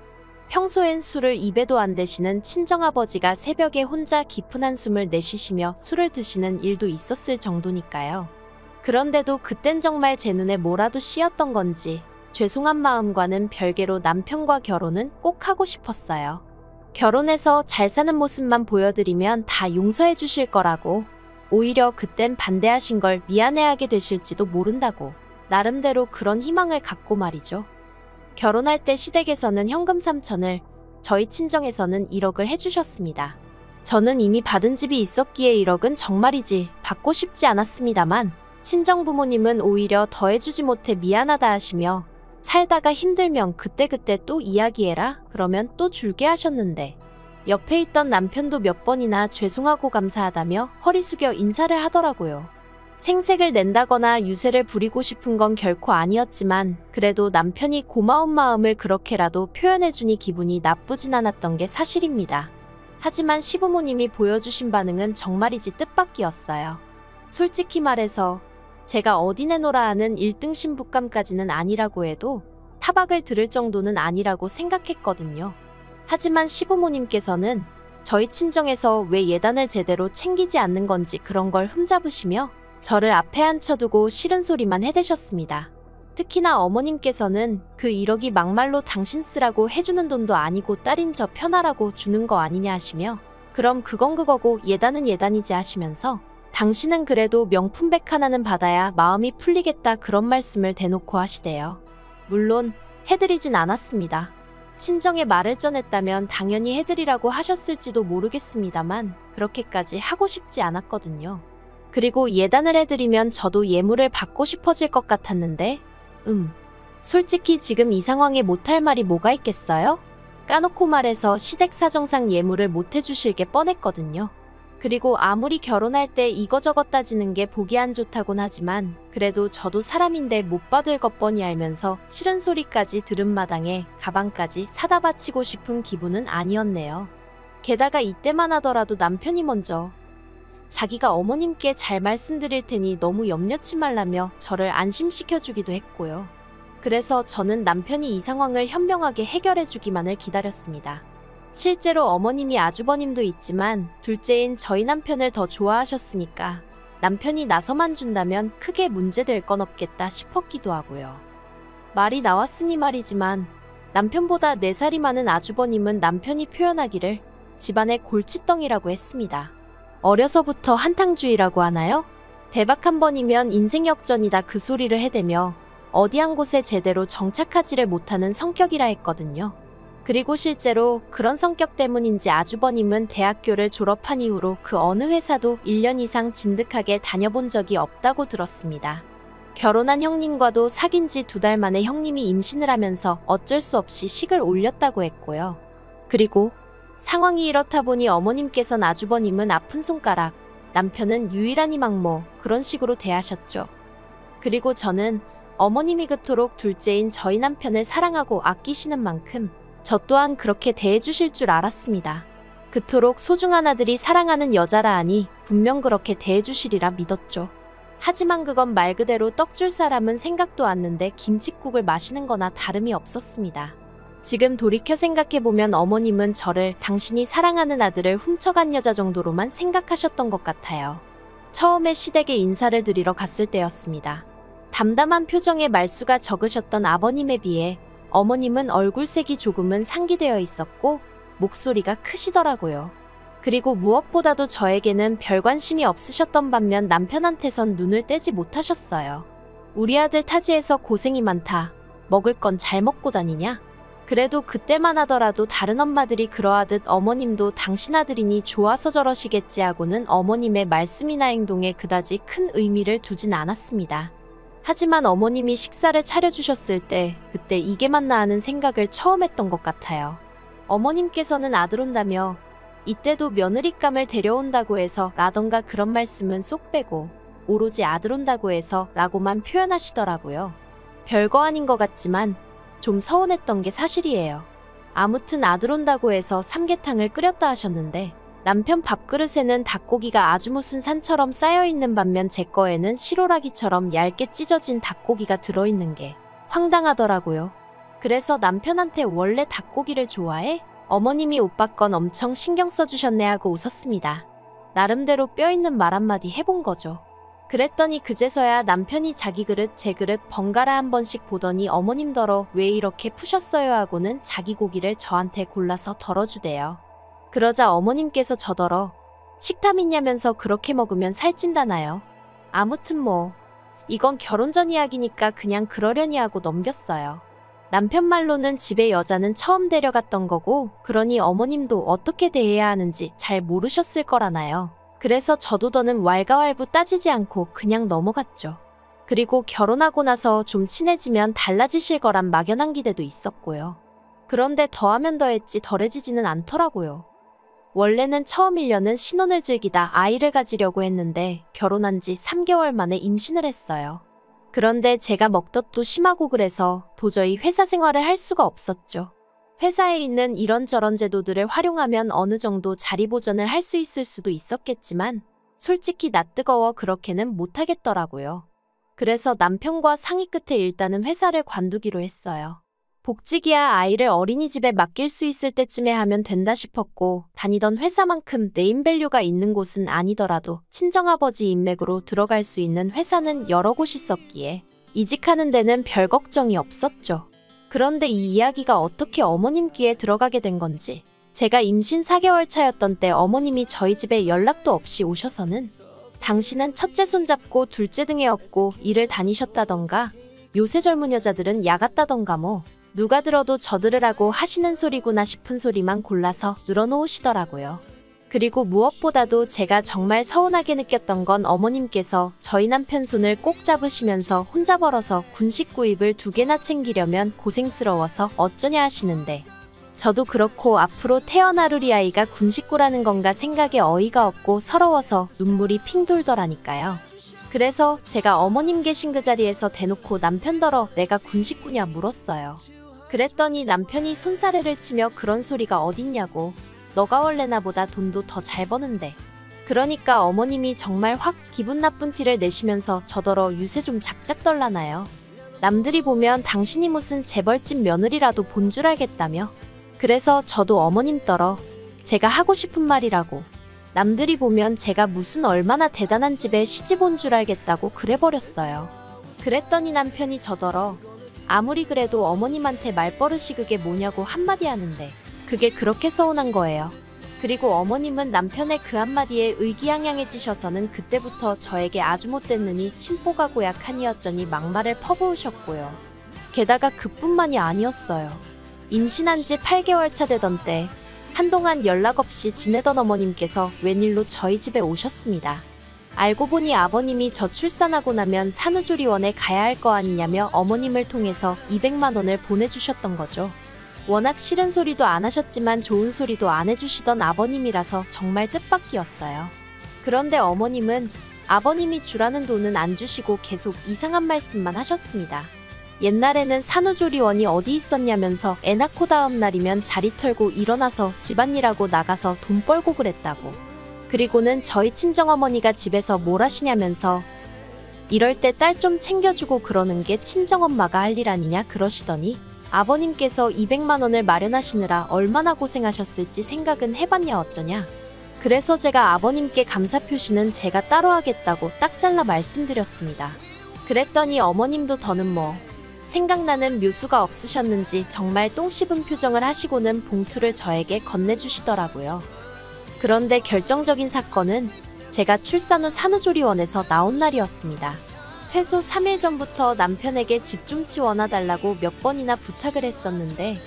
평소엔 술을 입에도 안 대시는 친정아버지가 새벽에 혼자 깊은 한숨을 내쉬시며 술을 드시는 일도 있었을 정도니까요. 그런데도 그땐 정말 제 눈에 뭐라도 씌었던 건지 죄송한 마음과는 별개로 남편과 결혼은 꼭 하고 싶었어요. 결혼해서 잘 사는 모습만 보여드리면 다 용서해 주실 거라고, 오히려 그땐 반대하신 걸 미안해하게 되실지도 모른다고 나름대로 그런 희망을 갖고 말이죠. 결혼할 때 시댁에서는 현금 3천을, 저희 친정에서는 1억을 해주셨습니다. 저는 이미 받은 집이 있었기에 1억은 정말이지 받고 싶지 않았습니다만 친정 부모님은 오히려 더 해주지 못해 미안하다 하시며 살다가 힘들면 그때그때 또 이야기해라 그러면 또 줄게 하셨는데 옆에 있던 남편도 몇 번이나 죄송하고 감사하다며 허리 숙여 인사를 하더라고요. 생색을 낸다거나 유세를 부리고 싶은 건 결코 아니었지만 그래도 남편이 고마운 마음을 그렇게라도 표현해주니 기분이 나쁘진 않았던 게 사실입니다. 하지만 시부모님이 보여주신 반응은 정말이지 뜻밖이었어요. 솔직히 말해서 제가 어디 내놓으라 하는 1등 신부감까지는 아니라고 해도 타박을 들을 정도는 아니라고 생각했거든요. 하지만 시부모님께서는 저희 친정에서 왜 예단을 제대로 챙기지 않는 건지 그런 걸 흠잡으시며 저를 앞에 앉혀두고 싫은 소리만 해대셨습니다. 특히나 어머님께서는 그 1억이 막말로 당신 쓰라고 해주는 돈도 아니고 딸인 저 편하라고 주는 거 아니냐 하시며 그럼 그건 그거고 예단은 예단이지 하시면서 당신은 그래도 명품백 하나는 받아야 마음이 풀리겠다 그런 말씀을 대놓고 하시대요. 물론 해드리진 않았습니다. 친정에 말을 전했다면 당연히 해드리라고 하셨을지도 모르겠습니다만 그렇게까지 하고 싶지 않았거든요. 그리고 예단을 해드리면 저도 예물을 받고 싶어질 것 같았는데 솔직히 지금 이 상황에 못할 말이 뭐가 있겠어요? 까놓고 말해서 시댁 사정상 예물을 못 해주실 게 뻔했거든요. 그리고 아무리 결혼할 때 이거저거 따지는 게 보기 안 좋다곤 하지만 그래도 저도 사람인데 못 받을 것 뻔히 알면서 싫은 소리까지 들은 마당에 가방까지 사다 바치고 싶은 기분은 아니었네요. 게다가 이때만 하더라도 남편이 먼저 자기가 어머님께 잘 말씀드릴 테니 너무 염려치 말라며 저를 안심시켜주기도 했고요. 그래서 저는 남편이 이 상황을 현명하게 해결해주기만을 기다렸습니다. 실제로 어머님이 아주버님도 있지만 둘째인 저희 남편을 더 좋아하셨으니까 남편이 나서만 준다면 크게 문제될 건 없겠다 싶었기도 하고요. 말이 나왔으니 말이지만 남편보다 4살이 많은 아주버님은 남편이 표현하기를 집안의 골칫덩이라고 했습니다. 어려서부터 한탕주의라고 하나요? 대박 한 번이면 인생 역전이다 그 소리를 해대며 어디 한 곳에 제대로 정착하지를 못하는 성격이라 했거든요. 그리고 실제로 그런 성격 때문인지 아주버님은 대학교를 졸업한 이후로 그 어느 회사도 1년 이상 진득하게 다녀본 적이 없다고 들었습니다. 결혼한 형님과도 사귄 지 2달 만에 형님이 임신을 하면서 어쩔 수 없이 식을 올렸다고 했고요. 그리고 상황이 이렇다 보니 어머님께선 아주버님은 아픈 손가락, 남편은 유일한 희망 그런 식으로 대하셨죠. 그리고 저는 어머님이 그토록 둘째인 저희 남편을 사랑하고 아끼시는 만큼 저 또한 그렇게 대해주실 줄 알았습니다. 그토록 소중한 아들이 사랑하는 여자라 하니 분명 그렇게 대해주시리라 믿었죠. 하지만 그건 말 그대로 떡줄 사람은 생각도 않는데 김칫국을 마시는 거나 다름이 없었습니다. 지금 돌이켜 생각해보면 어머님은 저를 당신이 사랑하는 아들을 훔쳐간 여자 정도로만 생각하셨던 것 같아요. 처음에 시댁에 인사를 드리러 갔을 때였습니다. 담담한 표정의 말수가 적으셨던 아버님에 비해 어머님은 얼굴색이 조금은 상기되어 있었고 목소리가 크시더라고요. 그리고 무엇보다도 저에게는 별 관심이 없으셨던 반면 남편한테선 눈을 떼지 못하셨어요. 우리 아들 타지에서 고생이 많다. 먹을 건 잘 먹고 다니냐? 그래도 그때만 하더라도 다른 엄마들이 그러하듯 어머님도 당신 아들이니 좋아서 저러시겠지 하고는 어머님의 말씀이나 행동에 그다지 큰 의미를 두진 않았습니다. 하지만 어머님이 식사를 차려주셨을 때 그때 이게 맞나 하는 생각을 처음 했던 것 같아요. 어머님께서는 아들 온다며 이때도 며느리감을 데려온다고 해서 라던가 그런 말씀은 쏙 빼고 오로지 아들 온다고 해서 라고만 표현하시더라고요. 별거 아닌 것 같지만 좀 서운했던 게 사실이에요. 아무튼 아들 온다고 해서 삼계탕을 끓였다 하셨는데 남편 밥그릇에는 닭고기가 아주 무슨 산처럼 쌓여있는 반면 제 거에는 시로라기처럼 얇게 찢어진 닭고기가 들어있는 게 황당하더라고요. 그래서 남편한테 원래 닭고기를 좋아해? 어머님이 오빠 건 엄청 신경 써주셨네 하고 웃었습니다. 나름대로 뼈있는 말 한마디 해본 거죠. 그랬더니 그제서야 남편이 자기 그릇 제 그릇 번갈아 한 번씩 보더니 어머님더러 왜 이렇게 푸셨어요 하고는 자기 고기를 저한테 골라서 덜어주대요. 그러자 어머님께서 저더러 식탐 있냐면서 그렇게 먹으면 살찐다나요. 아무튼 이건 결혼 전 이야기니까 그냥 그러려니 하고 넘겼어요. 남편 말로는 집에 여자는 처음 데려갔던 거고 그러니 어머님도 어떻게 대해야 하는지 잘 모르셨을 거라나요. 그래서 저도 더는 왈가왈부 따지지 않고 그냥 넘어갔죠. 그리고 결혼하고 나서 좀 친해지면 달라지실 거란 막연한 기대도 있었고요. 그런데 더하면 더했지 덜해지지는 않더라고요. 원래는 처음 1년은 신혼을 즐기다 아이를 가지려고 했는데 결혼한 지 3개월 만에 임신을 했어요. 그런데 제가 먹덧도 심하고 그래서 도저히 회사 생활을 할 수가 없었죠. 회사에 있는 이런저런 제도들을 활용하면 어느 정도 자리 보전을 할 수 있을 수도 있었겠지만 솔직히 낯뜨거워 그렇게는 못하겠더라고요. 그래서 남편과 상의 끝에 일단은 회사를 관두기로 했어요. 복직이야 아이를 어린이집에 맡길 수 있을 때쯤에 하면 된다 싶었고 다니던 회사만큼 네임밸류가 있는 곳은 아니더라도 친정아버지 인맥으로 들어갈 수 있는 회사는 여러 곳 있었기에 이직하는 데는 별 걱정이 없었죠. 그런데 이 이야기가 어떻게 어머님 귀에 들어가게 된 건지 제가 임신 4개월 차였던 때 어머님이 저희 집에 연락도 없이 오셔서는 당신은 첫째 손잡고 둘째 등에 업고 일을 다니셨다던가 요새 젊은 여자들은 야같다던가 누가 들어도 저 들으라고 하시는 소리구나 싶은 소리만 골라서 늘어놓으시더라고요. 그리고 무엇보다도 제가 정말 서운하게 느꼈던 건 어머님께서 저희 남편 손을 꼭 잡으시면서 혼자 벌어서 군식 구입을 2개나 챙기려면 고생스러워서 어쩌냐 하시는데 저도 그렇고 앞으로 태어날 우리 아이가 군식구라는 건가 생각에 어이가 없고 서러워서 눈물이 핑 돌더라니까요. 그래서 제가 어머님 계신 그 자리에서 대놓고 남편더러 내가 군식구냐 물었어요. 그랬더니 남편이 손사래를 치며 그런 소리가 어딨냐고 너가 원래 나보다 돈도 더 잘 버는데 그러니까 어머님이 정말 확 기분 나쁜 티를 내시면서 저더러 유세 좀 작작 떨라나요. 남들이 보면 당신이 무슨 재벌집 며느리라도 본 줄 알겠다며 그래서 저도 어머님더러 제가 하고 싶은 말이라고 남들이 보면 제가 무슨 얼마나 대단한 집에 시집 온 줄 알겠다고 그래버렸어요. 그랬더니 남편이 저더러 아무리 그래도 어머님한테 말버릇이 그게 뭐냐고 한마디 하는데 그게 그렇게 서운한 거예요. 그리고 어머님은 남편의 그 한마디에 의기양양해지셔서는 그때부터 저에게 아주 못됐느니 심보가 고약하니 어쩌니 막말을 퍼부으셨고요. 게다가 그뿐만이 아니었어요. 임신한 지 8개월 차 되던 때 한동안 연락 없이 지내던 어머님께서 웬일로 저희 집에 오셨습니다. 알고 보니 아버님이 저 출산하고 나면 산후조리원에 가야 할 거 아니냐며 어머님을 통해서 200만 원을 보내주셨던 거죠. 워낙 싫은 소리도 안 하셨지만 좋은 소리도 안 해주시던 아버님이라서 정말 뜻밖이었어요. 그런데 어머님은 아버님이 주라는 돈은 안 주시고 계속 이상한 말씀만 하셨습니다. 옛날에는 산후조리원이 어디 있었냐면서 애 낳고 다음 날이면 자리 털고 일어나서 집안일하고 나가서 돈 벌고 그랬다고. 그리고는 저희 친정어머니가 집에서 뭘 하시냐면서 이럴 때 딸 좀 챙겨주고 그러는 게 친정엄마가 할 일 아니냐 그러시더니 아버님께서 200만 원을 마련하시느라 얼마나 고생하셨을지 생각은 해봤냐 어쩌냐. 그래서 제가 아버님께 감사 표시는 제가 따로 하겠다고 딱 잘라 말씀드렸습니다. 그랬더니 어머님도 더는 뭐 생각나는 묘수가 없으셨는지 정말 똥 씹은 표정을 하시고는 봉투를 저에게 건네주시더라고요. 그런데 결정적인 사건은 제가 출산 후 산후조리원에서 나온 날이었습니다. 퇴소 3일 전부터 남편에게 집 좀 치워놔달라고 몇 번이나 부탁을 했었는데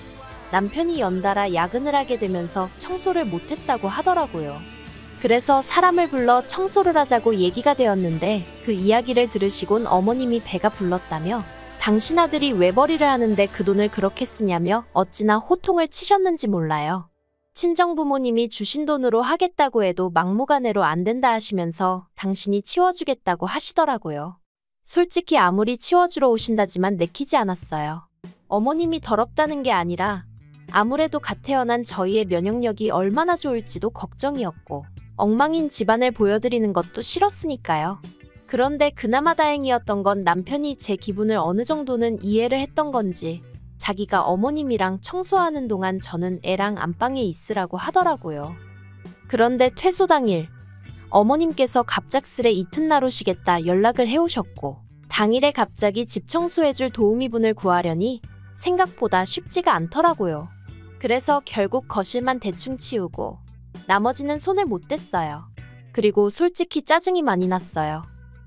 남편이 연달아 야근을 하게 되면서 청소를 못했다고 하더라고요. 그래서 사람을 불러 청소를 하자고 얘기가 되었는데 그 이야기를 들으시곤 어머님이 배가 불렀다며 당신 아들이 외벌이를 하는데 그 돈을 그렇게 쓰냐며 어찌나 호통을 치셨는지 몰라요. 친정부모님이 주신 돈으로 하겠다고 해도 막무가내로 안 된다 하시면서 당신이 치워주겠다고 하시더라고요. 솔직히 아무리 치워주러 오신다지만 내키지 않았어요. 어머님이 더럽다는 게 아니라 아무래도 갓 태어난 저희의 면역력이 얼마나 좋을지도 걱정이었고 엉망인 집안을 보여드리는 것도 싫었으니까요. 그런데 그나마 다행이었던 건 남편이 제 기분을 어느 정도는 이해를 했던 건지 자기가 어머님이랑 청소하는 동안 저는 애랑 안방에 있으라고 하더라고요. 그런데 퇴소 당일 어머님께서 갑작스레 이튿날 오시겠다 연락을 해오셨고 당일에 갑자기 집 청소해줄 도우미분을 구하려니 생각보다 쉽지가 않더라고요. 그래서 결국 거실만 대충 치우고 나머지는 손을 못 댔어요. 그리고 솔직히 짜증이 많이 났어요.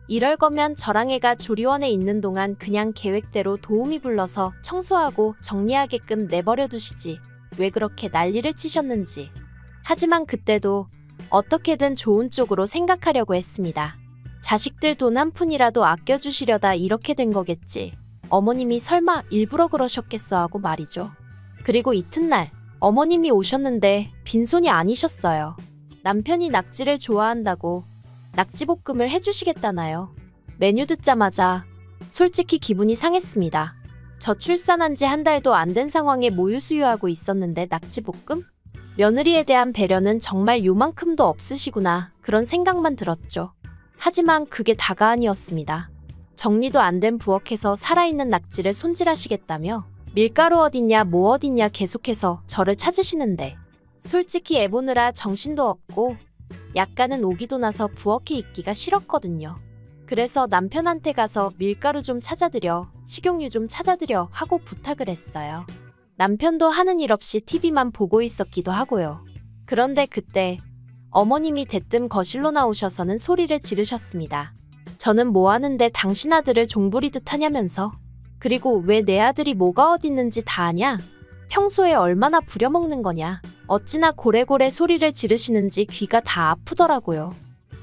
이럴 거면 저랑 애가 조리원에 있는 동안 그냥 계획대로 도우미 불러서 청소하고 정리하게끔 내버려 두시지 왜 그렇게 난리를 치셨는지. 하지만 그때도 어떻게든 좋은 쪽으로 생각하려고 했습니다. 자식들 돈 한 푼이라도 아껴주시려다 이렇게 된 거겠지. 어머님이 설마 일부러 그러셨겠어 하고 말이죠. 그리고 이튿날 어머님이 오셨는데 빈손이 아니셨어요. 남편이 낙지를 좋아한다고 낙지볶음을 해주시겠다나요. 메뉴 듣자마자 솔직히 기분이 상했습니다. 저 출산한 지 한 달도 안 된 상황에 모유 수유하고 있었는데 낙지볶음? 며느리에 대한 배려는 정말 요만큼도 없으시구나 그런 생각만 들었죠. 하지만 그게 다가 아니었습니다. 정리도 안 된 부엌에서 살아있는 낙지를 손질하시겠다며 밀가루 어딨냐 뭐 어딨냐 계속해서 저를 찾으시는데 솔직히 애 보느라 정신도 없고 약간은 오기도 나서 부엌에 있기가 싫었거든요. 그래서 남편한테 가서 밀가루 좀 찾아드려, 식용유 좀 찾아드려 하고 부탁을 했어요. 남편도 하는 일 없이 TV만 보고 있었기도 하고요. 그런데 그때 어머님이 대뜸 거실로 나오셔서는 소리를 지르셨습니다. 저는 뭐 하는데 당신 아들을 종부리듯 하냐면서. 그리고 왜 내 아들이 뭐가 어딨는지 다 아냐? 평소에 얼마나 부려먹는 거냐? 어찌나 고래고래 소리를 지르시는지 귀가 다 아프더라고요.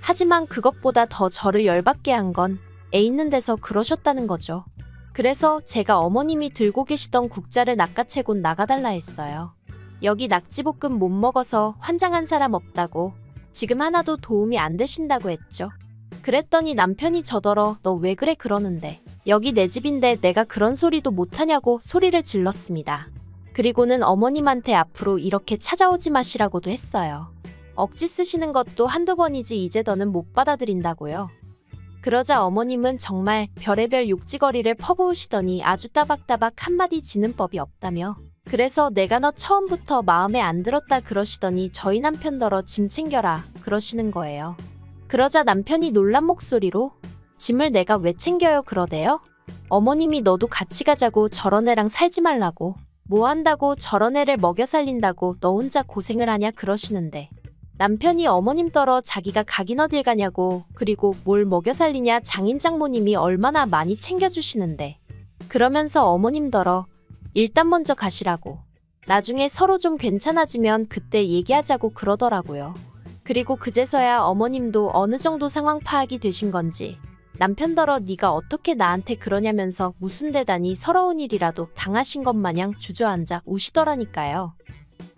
하지만 그것보다 더 저를 열받게 한 건 애 있는 데서 그러셨다는 거죠. 그래서 제가 어머님이 들고 계시던 국자를 낚아채곤 나가달라 했어요. 여기 낙지볶음 못 먹어서 환장한 사람 없다고 지금 하나도 도움이 안 되신다고 했죠. 그랬더니 남편이 저더러 너 왜 그래 그러는데 여기 내 집인데 내가 그런 소리도 못하냐고 소리를 질렀습니다. 그리고는 어머님한테 앞으로 이렇게 찾아오지 마시라고도 했어요. 억지 쓰시는 것도 한두 번이지 이제 더는 못 받아들인다고요. 그러자 어머님은 정말 별의별 욕지거리를 퍼부으시더니 아주 따박따박 한마디 지는 법이 없다며 그래서 내가 너 처음부터 마음에 안 들었다 그러시더니 저희 남편더러 짐 챙겨라 그러시는 거예요. 그러자 남편이 놀란 목소리로 짐을 내가 왜 챙겨요 그러대요? 어머님이 너도 같이 가자고 저런 애랑 살지 말라고 뭐 한다고 저런 애를 먹여 살린다고 너 혼자 고생을 하냐 그러시는데 남편이 어머님 떨어 자기가 가긴 어딜 가냐고, 그리고 뭘 먹여 살리냐, 장인 장모님이 얼마나 많이 챙겨주시는데. 그러면서 어머님더러 일단 먼저 가시라고. 나중에 서로 좀 괜찮아지면 그때 얘기하자고 그러더라고요. 그리고 그제서야 어머님도 어느 정도 상황 파악이 되신 건지 남편더러 네가 어떻게 나한테 그러냐면서 무슨 대단히 서러운 일이라도 당하신 것 마냥 주저앉아 우시더라니까요.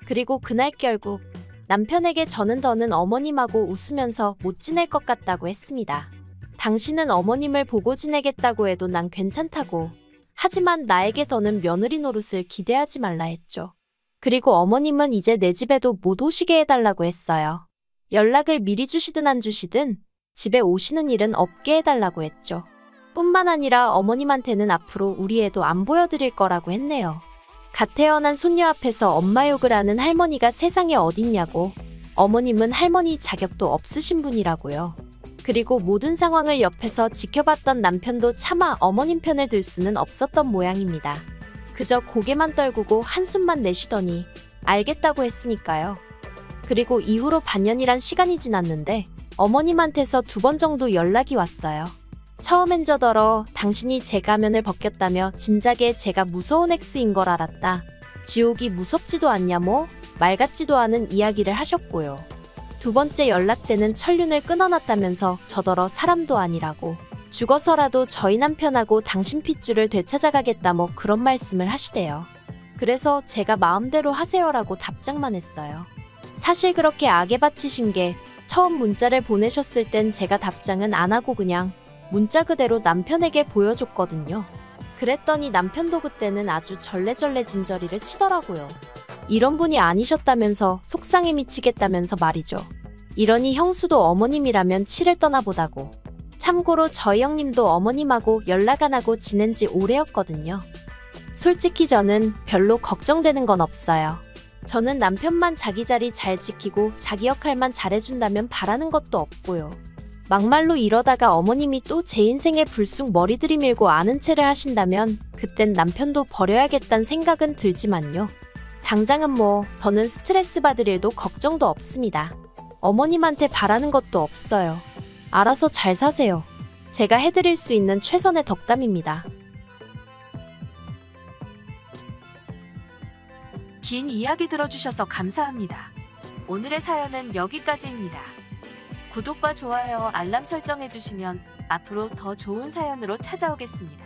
그리고 그날 결국 남편에게 저는 더는 어머님하고 웃으면서 못 지낼 것 같다고 했습니다. 당신은 어머님을 보고 지내겠다고 해도 난 괜찮다고. 하지만 나에게 더는 며느리 노릇을 기대하지 말라 했죠. 그리고 어머님은 이제 내 집에도 못 오시게 해달라고 했어요. 연락을 미리 주시든 안 주시든 집에 오시는 일은 없게 해달라고 했죠. 뿐만 아니라 어머님한테는 앞으로 우리 애도 안 보여드릴 거라고 했네요. 갓 태어난 손녀 앞에서 엄마 욕을 하는 할머니가 세상에 어딨냐고. 어머님은 할머니 자격도 없으신 분이라고요. 그리고 모든 상황을 옆에서 지켜봤던 남편도 차마 어머님 편을 들 수는 없었던 모양입니다. 그저 고개만 떨구고 한숨만 내쉬더니 알겠다고 했으니까요. 그리고 이후로 반년이란 시간이 지났는데 어머님한테서 2번 정도 연락이 왔어요. 처음엔 저더러 당신이 제 가면을 벗겼다며 진작에 제가 무서운 X인 걸 알았다. 지옥이 무섭지도 않냐 뭐 말 같지도 않은 이야기를 하셨고요. 2번째 연락 때는 천륜을 끊어놨다면서 저더러 사람도 아니라고. 죽어서라도 저희 남편하고 당신 핏줄을 되찾아가겠다 뭐 그런 말씀을 하시대요. 그래서 제가 마음대로 하세요라고 답장만 했어요. 사실 그렇게 악에 바치신 게 처음 문자를 보내셨을 땐 제가 답장은 안 하고 그냥 문자 그대로 남편에게 보여줬거든요. 그랬더니 남편도 그때는 아주 절레절레 진저리를 치더라고요. 이런 분이 아니셨다면서 속상해 미치겠다면서 말이죠. 이러니 형수도 어머님이라면 치를 떠나보다고. 참고로 저희 형님도 어머님하고 연락 안 하고 지낸 지 오래였거든요. 솔직히 저는 별로 걱정되는 건 없어요. 저는 남편만 자기 자리 잘 지키고 자기 역할만 잘해준다면 바라는 것도 없고요. 막말로 이러다가 어머님이 또 제 인생에 불쑥 머리 들이밀고 아는 체를 하신다면 그땐 남편도 버려야겠다는 생각은 들지만요. 당장은 뭐 더는 스트레스 받을 일도 걱정도 없습니다. 어머님한테 바라는 것도 없어요. 알아서 잘 사세요. 제가 해드릴 수 있는 최선의 덕담입니다. 긴 이야기 들어주셔서 감사합니다. 오늘의 사연은 여기까지입니다. 구독과 좋아요, 알람 설정해주시면 앞으로 더 좋은 사연으로 찾아오겠습니다.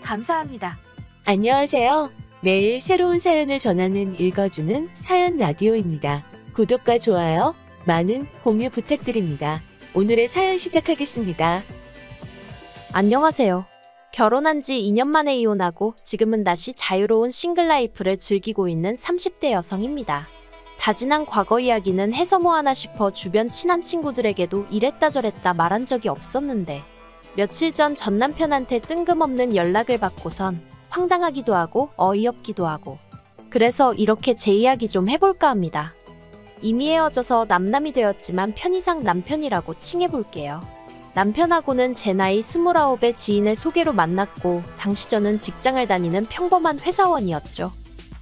감사합니다. 안녕하세요. 매일 새로운 사연을 전하는 읽어주는 사연 라디오입니다. 구독과 좋아요, 많은 공유 부탁드립니다. 오늘의 사연 시작하겠습니다. 안녕하세요. 결혼한 지 2년 만에 이혼하고 지금은 다시 자유로운 싱글 라이프를 즐기고 있는 30대 여성입니다. 다진한 과거 이야기는 해서 뭐하나 싶어 주변 친한 친구들에게도 이랬다 저랬다 말한 적이 없었는데 며칠 전 남편한테 뜬금없는 연락을 받고선 황당하기도 하고 어이없기도 하고 그래서 이렇게 제 이야기 좀 해볼까 합니다. 이미 헤어져서 남남이 되었지만 편의상 남편이라고 칭해볼게요. 남편하고는 제 나이 29의 지인의 소개로 만났고 당시 저는 직장을 다니는 평범한 회사원이었죠.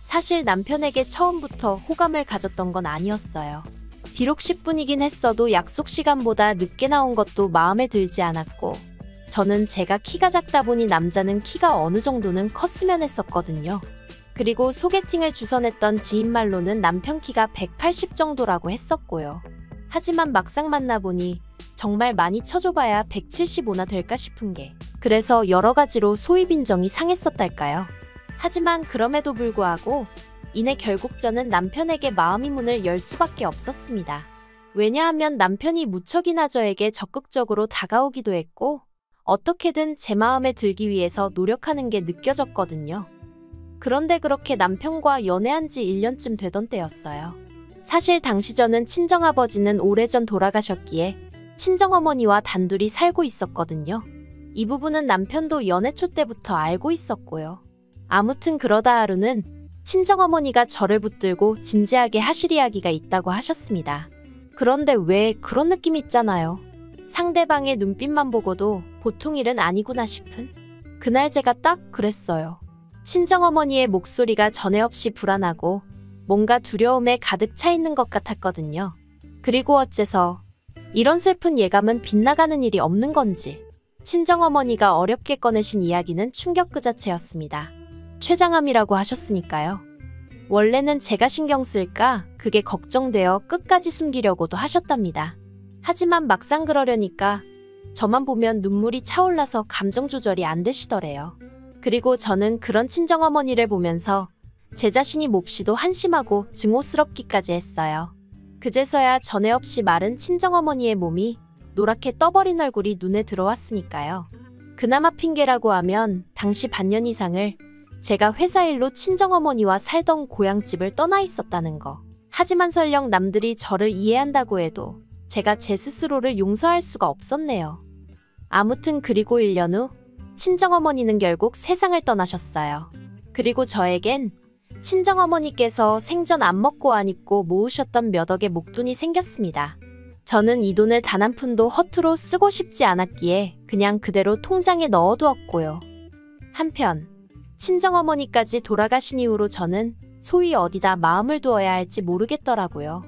사실 남편에게 처음부터 호감을 가졌던 건 아니었어요. 비록 10분이긴 했어도 약속 시간보다 늦게 나온 것도 마음에 들지 않았고 저는 제가 키가 작다 보니 남자는 키가 어느 정도는 컸으면 했었거든요. 그리고 소개팅을 주선했던 지인 말로는 남편 키가 180 정도라고 했었고요. 하지만 막상 만나보니 정말 많이 쳐줘봐야 175나 될까 싶은 게 그래서 여러 가지로 소위 빈정이 상했었달까요. 하지만 그럼에도 불구하고 이내 결국 저는 남편에게 마음의 문을 열 수밖에 없었습니다. 왜냐하면 남편이 무척이나 저에게 적극적으로 다가오기도 했고 어떻게든 제 마음에 들기 위해서 노력하는 게 느껴졌거든요. 그런데 그렇게 남편과 연애한 지 1년쯤 되던 때였어요. 사실 당시 저는 친정아버지는 오래전 돌아가셨기에 친정어머니와 단둘이 살고 있었거든요. 이 부분은 남편도 연애 초 때부터 알고 있었고요. 아무튼 그러다 하루는 친정어머니가 저를 붙들고 진지하게 하실 이야기가 있다고 하셨습니다. 그런데 왜 그런 느낌 있잖아요. 상대방의 눈빛만 보고도 보통 일은 아니구나 싶은? 그날 제가 딱 그랬어요. 친정어머니의 목소리가 전에 없이 불안하고 뭔가 두려움에 가득 차 있는 것 같았거든요. 그리고 어째서 이런 슬픈 예감은 빗나가는 일이 없는 건지 친정어머니가 어렵게 꺼내신 이야기는 충격 그 자체였습니다. 췌장암이라고 하셨으니까요. 원래는 제가 신경 쓸까 그게 걱정되어 끝까지 숨기려고도 하셨답니다. 하지만 막상 그러려니까 저만 보면 눈물이 차올라서 감정 조절이 안 되시더래요. 그리고 저는 그런 친정어머니를 보면서 제 자신이 몹시도 한심하고 증오스럽기까지 했어요. 그제서야 전에 없이 마른 친정어머니의 몸이 노랗게 떠버린 얼굴이 눈에 들어왔으니까요. 그나마 핑계라고 하면 당시 반년 이상을 제가 회사 일로 친정어머니와 살던 고향집을 떠나 있었다는 거. 하지만 설령 남들이 저를 이해한다고 해도 제가 제 스스로를 용서할 수가 없었네요. 아무튼 그리고 1년 후 친정어머니는 결국 세상을 떠나셨어요. 그리고 저에겐 친정어머니께서 생전 안 먹고 안 입고 모으셨던 몇 억의 목돈이 생겼습니다. 저는 이 돈을 단 한 푼도 허투루 쓰고 싶지 않았기에 그냥 그대로 통장에 넣어두었고요. 한편 친정어머니까지 돌아가신 이후로 저는 소위 어디다 마음을 두어야 할지 모르겠더라고요.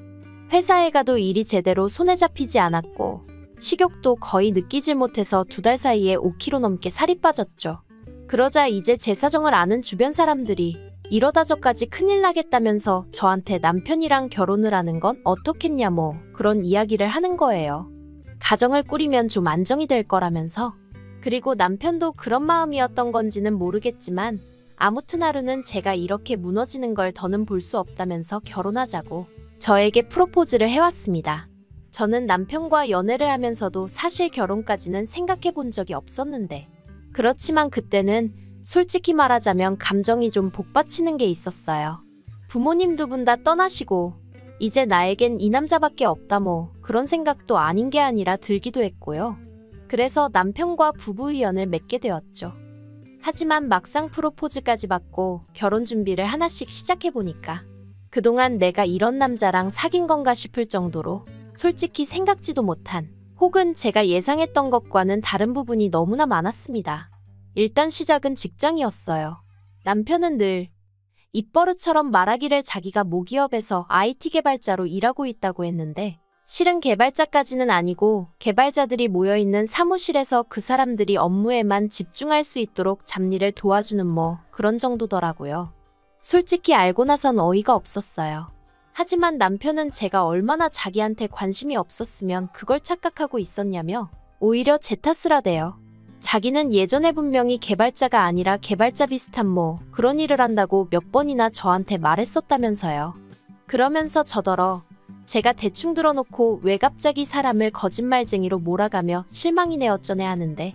회사에 가도 일이 제대로 손에 잡히지 않았고 식욕도 거의 느끼질 못해서 2달 사이에 5kg 넘게 살이 빠졌죠. 그러자 이제 제 사정을 아는 주변 사람들이 이러다 저까지 큰일 나겠다면서 저한테 남편이랑 결혼을 하는 건 어떻겠냐 뭐 그런 이야기를 하는 거예요. 가정을 꾸리면 좀 안정이 될 거라면서. 그리고 남편도 그런 마음이었던 건지는 모르겠지만 아무튼 하루는 제가 이렇게 무너지는 걸 더는 볼 수 없다면서 결혼하자고 저에게 프로포즈를 해왔습니다. 저는 남편과 연애를 하면서도 사실 결혼까지는 생각해 본 적이 없었는데 그렇지만 그때는 솔직히 말하자면 감정이 좀 복받치는 게 있었어요. 부모님 2분 다 떠나시고 이제 나에겐 이 남자밖에 없다 뭐 그런 생각도 아닌 게 아니라 들기도 했고요. 그래서 남편과 부부의연을 맺게 되었죠. 하지만 막상 프로포즈까지 받고 결혼 준비를 하나씩 시작해보니까 그동안 내가 이런 남자랑 사귄 건가 싶을 정도로 솔직히 생각지도 못한 혹은 제가 예상했던 것과는 다른 부분이 너무나 많았습니다. 일단 시작은 직장이었어요. 남편은 늘 입버릇처럼 말하기를 자기가 모기업에서 IT 개발자로 일하고 있다고 했는데 실은 개발자까지는 아니고 개발자들이 모여있는 사무실에서 그 사람들이 업무에만 집중할 수 있도록 잡일을 도와주는 뭐 그런 정도더라고요. 솔직히 알고 나선 어이가 없었어요. 하지만 남편은 제가 얼마나 자기한테 관심이 없었으면 그걸 착각하고 있었냐며 오히려 제 탓을 하대요. 자기는 예전에 분명히 개발자가 아니라 개발자 비슷한 뭐 그런 일을 한다고 몇 번이나 저한테 말했었다면서요. 그러면서 저더러 제가 대충 들어놓고 왜 갑자기 사람을 거짓말쟁이로 몰아가며 실망이네 어쩌네 하는데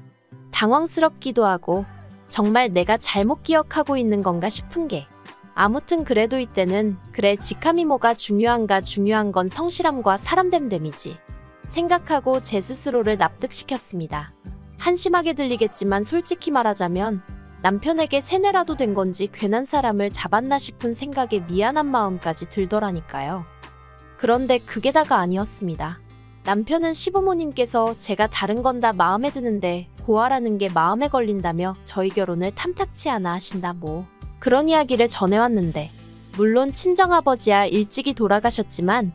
당황스럽기도 하고 정말 내가 잘못 기억하고 있는 건가 싶은 게 아무튼 그래도 이때는 그래 직함이 뭐가 중요한가 중요한 건 성실함과 사람됨됨이지 생각하고 제 스스로를 납득시켰습니다. 한심하게 들리겠지만 솔직히 말하자면 남편에게 세뇌라도 된 건지 괜한 사람을 잡았나 싶은 생각에 미안한 마음까지 들더라니까요. 그런데 그게 다가 아니었습니다. 남편은 시부모님께서 제가 다른 건 다 마음에 드는데 고아라는 게 마음에 걸린다며 저희 결혼을 탐탁치 않아 하신다 뭐 그런 이야기를 전해왔는데 물론 친정아버지야 일찍이 돌아가셨지만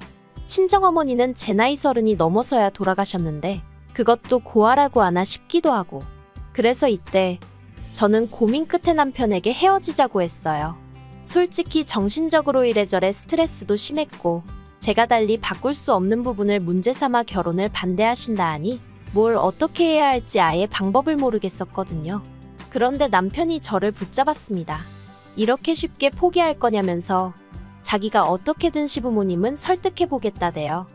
친정어머니는 제 나이 30이 넘어서야 돌아가셨는데 그것도 고아라고 하나 싶기도 하고 그래서 이때 저는 고민 끝에 남편에게 헤어지자고 했어요. 솔직히 정신적으로 이래저래 스트레스도 심했고 제가 달리 바꿀 수 없는 부분을 문제 삼아 결혼을 반대하신다 하니 뭘 어떻게 해야 할지 아예 방법을 모르겠었거든요. 그런데 남편이 저를 붙잡았습니다. 이렇게 쉽게 포기할 거냐면서 자기가 어떻게든 시부모님은 설득해보겠다대요.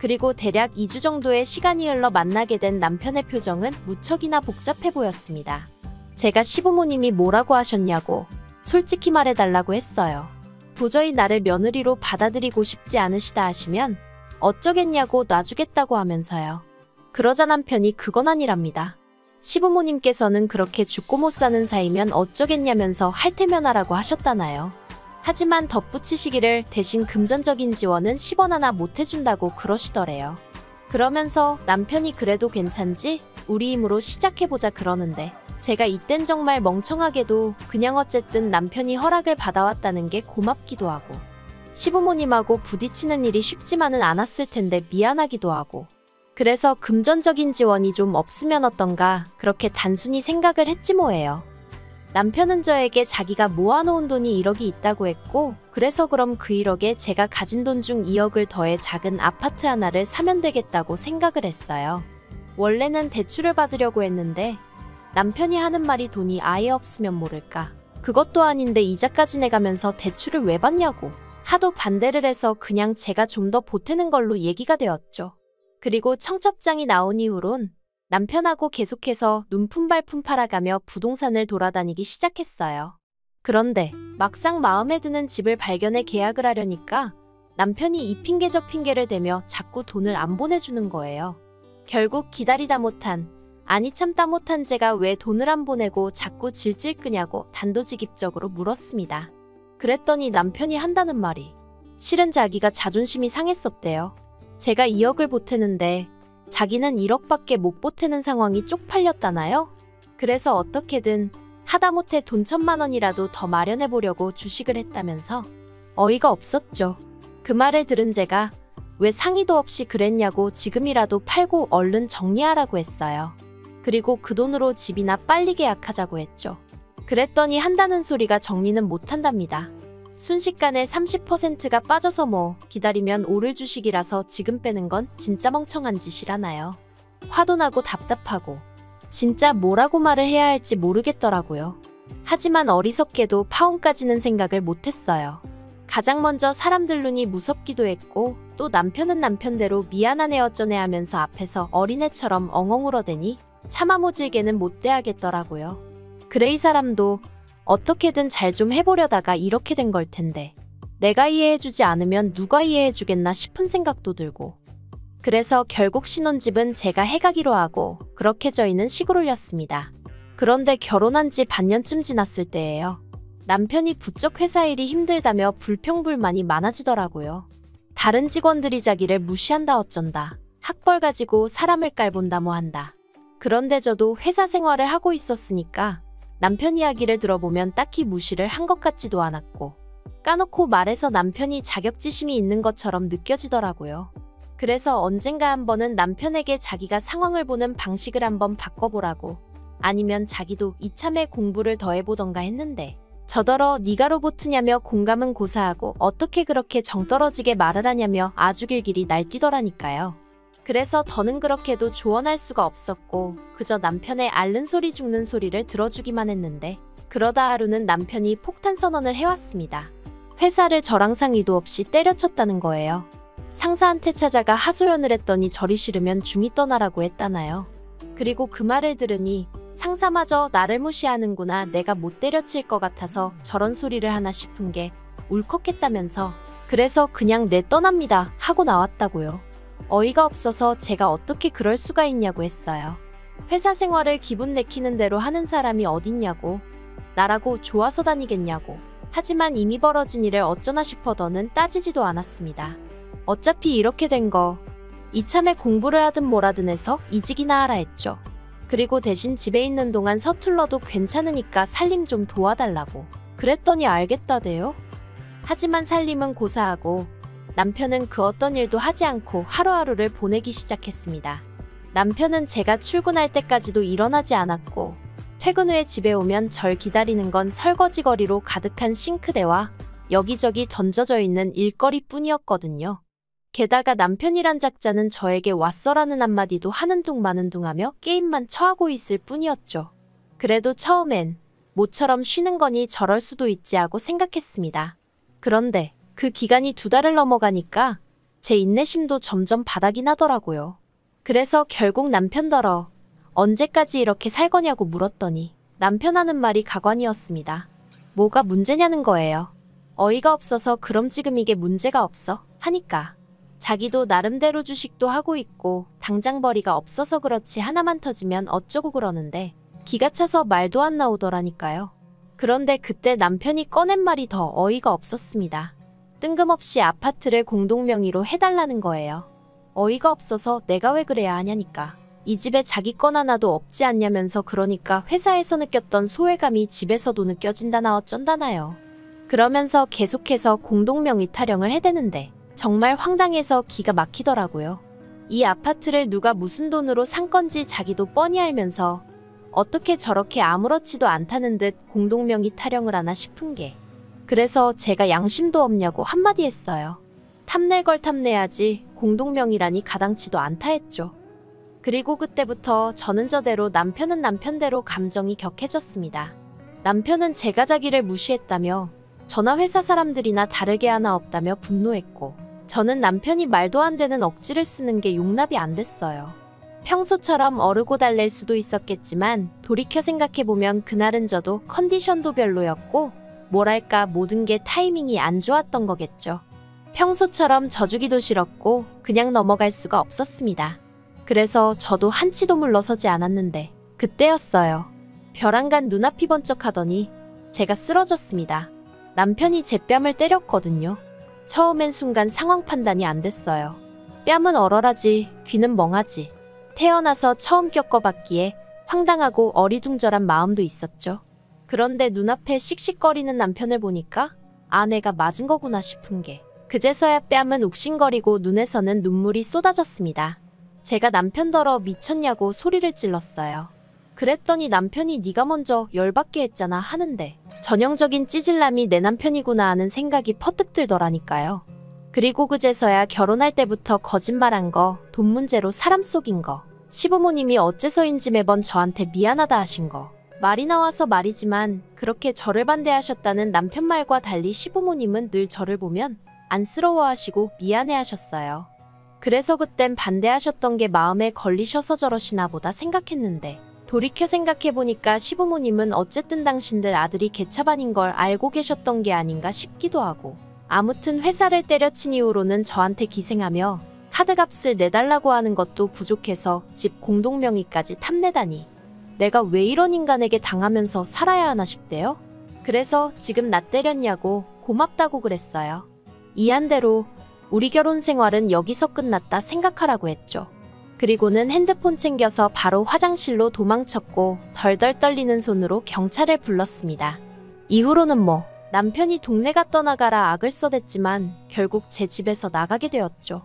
그리고 대략 2주 정도의 시간이 흘러 만나게 된 남편의 표정은 무척이나 복잡해 보였습니다. 제가 시부모님이 뭐라고 하셨냐고 솔직히 말해달라고 했어요. 도저히 나를 며느리로 받아들이고 싶지 않으시다 하시면 어쩌겠냐고 놔주겠다고 하면서요. 그러자 남편이 그건 아니랍니다. 시부모님께서는 그렇게 죽고 못 사는 사이면 어쩌겠냐면서 할 테면 하라고 하셨다나요. 하지만 덧붙이시기를 대신 금전적인 지원은 10원 하나 못 해준다고 그러시더래요. 그러면서 남편이 그래도 괜찮지? 우리 힘으로 시작해보자 그러는데 제가 이땐 정말 멍청하게도 그냥 어쨌든 남편이 허락을 받아왔다는 게 고맙기도 하고 시부모님하고 부딪히는 일이 쉽지만은 않았을 텐데 미안하기도 하고. 그래서 금전적인 지원이 좀 없으면 어떤가 그렇게 단순히 생각을 했지 뭐예요. 남편은 저에게 자기가 모아놓은 돈이 1억이 있다고 했고 그래서 그럼 그 1억에 제가 가진 돈 중 2억을 더해 작은 아파트 하나를 사면 되겠다고 생각을 했어요. 원래는 대출을 받으려고 했는데 남편이 하는 말이 돈이 아예 없으면 모를까. 그것도 아닌데 이자까지 내가면서 대출을 왜 받냐고 하도 반대를 해서 그냥 제가 좀 더 보태는 걸로 얘기가 되었죠. 그리고 청첩장이 나온 이후론 남편하고 계속해서 눈품발품 팔아가며 부동산을 돌아다니기 시작했어요. 그런데 막상 마음에 드는 집을 발견해 계약을 하려니까 남편이 이 핑계 저 핑계를 대며 자꾸 돈을 안 보내주는 거예요. 결국 기다리다 못한, 아니 참다 못한 제가 왜 돈을 안 보내고 자꾸 질질 끄냐고 단도직입적으로 물었습니다. 그랬더니 남편이 한다는 말이 실은 자기가 자존심이 상했었대요. 제가 2억을 보태는데 자기는 1억밖에 못 보태는 상황이 쪽팔렸다나요? 그래서 어떻게든 하다못해 돈 1,000만 원이라도 더 마련해 보려고 주식을 했다면서 어이가 없었죠. 그 말을 들은 제가 왜 상의도 없이 그랬냐고 지금이라도 팔고 얼른 정리하라고 했어요. 그리고 그 돈으로 집이나 빨리 계약하자고 했죠. 그랬더니 한다는 소리가 정리는 못한답니다. 순식간에 30%가 빠져서 뭐 기다리면 오를 주식이라서 지금 빼는 건 진짜 멍청한 짓이라나요. 화도 나고 답답하고 진짜 뭐라고 말을 해야 할지 모르겠더라고요. 하지만 어리석게도 파혼까지는 생각을 못했어요. 가장 먼저 사람들 눈이 무섭기도 했고 또 남편은 남편대로 미안하네 어쩌네 하면서 앞에서 어린애처럼 엉엉 울어대니 차마 모질게는 못 대하겠더라고요. 그래 이 사람도 어떻게든 잘 좀 해보려다가 이렇게 된 걸 텐데 내가 이해해주지 않으면 누가 이해해주겠나 싶은 생각도 들고 그래서 결국 신혼집은 제가 해가기로 하고 그렇게 저희는 시골 올렸습니다. 그런데 결혼한 지 반년쯤 지났을 때예요. 남편이 부쩍 회사 일이 힘들다며 불평불만이 많아지더라고요. 다른 직원들이 자기를 무시한다 어쩐다. 학벌 가지고 사람을 깔본다 뭐 한다. 그런데 저도 회사 생활을 하고 있었으니까 남편 이야기를 들어보면 딱히 무시를 한 것 같지도 않았고 까놓고 말해서 남편이 자격지심이 있는 것처럼 느껴지더라고요. 그래서 언젠가 한 번은 남편에게 자기가 상황을 보는 방식을 한번 바꿔보라고 아니면 자기도 이참에 공부를 더 해보던가 했는데 저더러 네가 로봇이냐며 공감은 고사하고 어떻게 그렇게 정떨어지게 말을 하냐며 아주 길길이 날뛰더라니까요. 그래서 더는 그렇게도 조언할 수가 없었고 그저 남편의 앓는 소리 죽는 소리를 들어주기만 했는데 그러다 하루는 남편이 폭탄 선언을 해왔습니다. 회사를 저랑 상의도 없이 때려쳤다는 거예요. 상사한테 찾아가 하소연을 했더니 저리 싫으면 중이 떠나라고 했다나요. 그리고 그 말을 들으니 상사마저 나를 무시하는구나 내가 못 때려칠 것 같아서 저런 소리를 하나 싶은 게 울컥했다면서 그래서 그냥 내 떠납니다 하고 나왔다고요. 어이가 없어서 제가 어떻게 그럴 수가 있냐고 했어요. 회사 생활을 기분 내키는 대로 하는 사람이 어딨냐고 나라고 좋아서 다니겠냐고 하지만 이미 벌어진 일을 어쩌나 싶어 더는 따지지도 않았습니다. 어차피 이렇게 된 거 이참에 공부를 하든 뭐라든 해서 이직이나 하라 했죠. 그리고 대신 집에 있는 동안 서툴러도 괜찮으니까 살림 좀 도와달라고 그랬더니 알겠다대요. 하지만 살림은 고사하고 남편은 그 어떤 일도 하지 않고 하루하루를 보내기 시작했습니다. 남편은 제가 출근할 때까지도 일어나지 않았고 퇴근 후에 집에 오면 절 기다리는 건 설거지거리로 가득한 싱크대와 여기저기 던져져 있는 일거리뿐이었거든요. 게다가 남편이란 작자는 저에게 왔어라는 한마디도 하는 둥 마는 둥 하며 게임만 처하고 있을 뿐이었죠. 그래도 처음엔 모처럼 쉬는 거니 저럴 수도 있지 하고 생각했습니다. 그런데 그 기간이 2달을 넘어가니까 제 인내심도 점점 바닥이 나더라고요. 그래서 결국 남편더러 언제까지 이렇게 살 거냐고 물었더니 남편 하는 말이 가관이었습니다. 뭐가 문제냐는 거예요. 어이가 없어서 그럼 지금 이게 문제가 없어? 하니까 자기도 나름대로 주식도 하고 있고 당장 벌이가 없어서 그렇지 하나만 터지면 어쩌고 그러는데 기가 차서 말도 안 나오더라니까요. 그런데 그때 남편이 꺼낸 말이 더 어이가 없었습니다. 뜬금없이 아파트를 공동명의로 해달라는 거예요. 어이가 없어서 내가 왜 그래야 하냐니까. 이 집에 자기 건 하나도 없지 않냐면서 그러니까 회사에서 느꼈던 소외감이 집에서도 느껴진다나 어쩐다나요. 그러면서 계속해서 공동명의 타령을 해대는데 정말 황당해서 기가 막히더라고요. 이 아파트를 누가 무슨 돈으로 산 건지 자기도 뻔히 알면서 어떻게 저렇게 아무렇지도 않다는 듯 공동명의 타령을 하나 싶은 게, 그래서 제가 양심도 없냐고 한마디 했어요. 탐낼 걸 탐내야지 공동명의라니 가당치도 않다 했죠. 그리고 그때부터 저는 저대로 남편은 남편대로 감정이 격해졌습니다. 남편은 제가 자기를 무시했다며 저나 회사 사람들이나 다르게 하나 없다며 분노했고, 저는 남편이 말도 안 되는 억지를 쓰는 게 용납이 안 됐어요. 평소처럼 어르고 달랠 수도 있었겠지만 돌이켜 생각해보면 그날은 저도 컨디션도 별로였고 뭐랄까 모든 게 타이밍이 안 좋았던 거겠죠. 평소처럼 져주기도 싫었고 그냥 넘어갈 수가 없었습니다. 그래서 저도 한치도 물러서지 않았는데 그때였어요. 벼랑간 눈앞이 번쩍하더니 제가 쓰러졌습니다. 남편이 제 뺨을 때렸거든요. 처음엔 순간 상황 판단이 안 됐어요. 뺨은 얼얼하지 귀는 멍하지. 태어나서 처음 겪어봤기에 황당하고 어리둥절한 마음도 있었죠. 그런데 눈앞에 씩씩거리는 남편을 보니까 내가 맞은 거구나 싶은 게, 그제서야 뺨은 욱신거리고 눈에서는 눈물이 쏟아졌습니다. 제가 남편더러 미쳤냐고 소리를 찔렀어요. 그랬더니 남편이 네가 먼저 열받게 했잖아 하는데 전형적인 찌질남이 내 남편이구나 하는 생각이 퍼뜩 들더라니까요. 그리고 그제서야 결혼할 때부터 거짓말한 거, 돈 문제로 사람 속인 거, 시부모님이 어째서인지 매번 저한테 미안하다 하신 거, 말이 나와서 말이지만 그렇게 저를 반대하셨다는 남편 말과 달리 시부모님은 늘 저를 보면 안쓰러워하시고 미안해하셨어요. 그래서 그땐 반대하셨던 게 마음에 걸리셔서 저러시나 보다 생각했는데 돌이켜 생각해보니까 시부모님은 어쨌든 당신들 아들이 개차반인 걸 알고 계셨던 게 아닌가 싶기도 하고, 아무튼 회사를 때려친 이후로는 저한테 기생하며 카드값을 내달라고 하는 것도 부족해서 집 공동명의까지 탐내다니 내가 왜 이런 인간에게 당하면서 살아야 하나 싶대요. 그래서 지금 나 때렸냐고 고맙다고 그랬어요. 이한대로 우리 결혼 생활은 여기서 끝났다 생각하라고 했죠. 그리고는 핸드폰 챙겨서 바로 화장실로 도망쳤고 덜덜 떨리는 손으로 경찰을 불렀습니다. 이후로는 남편이 동네가 떠나가라 악을 써댔지만 결국 제 집에서 나가게 되었죠.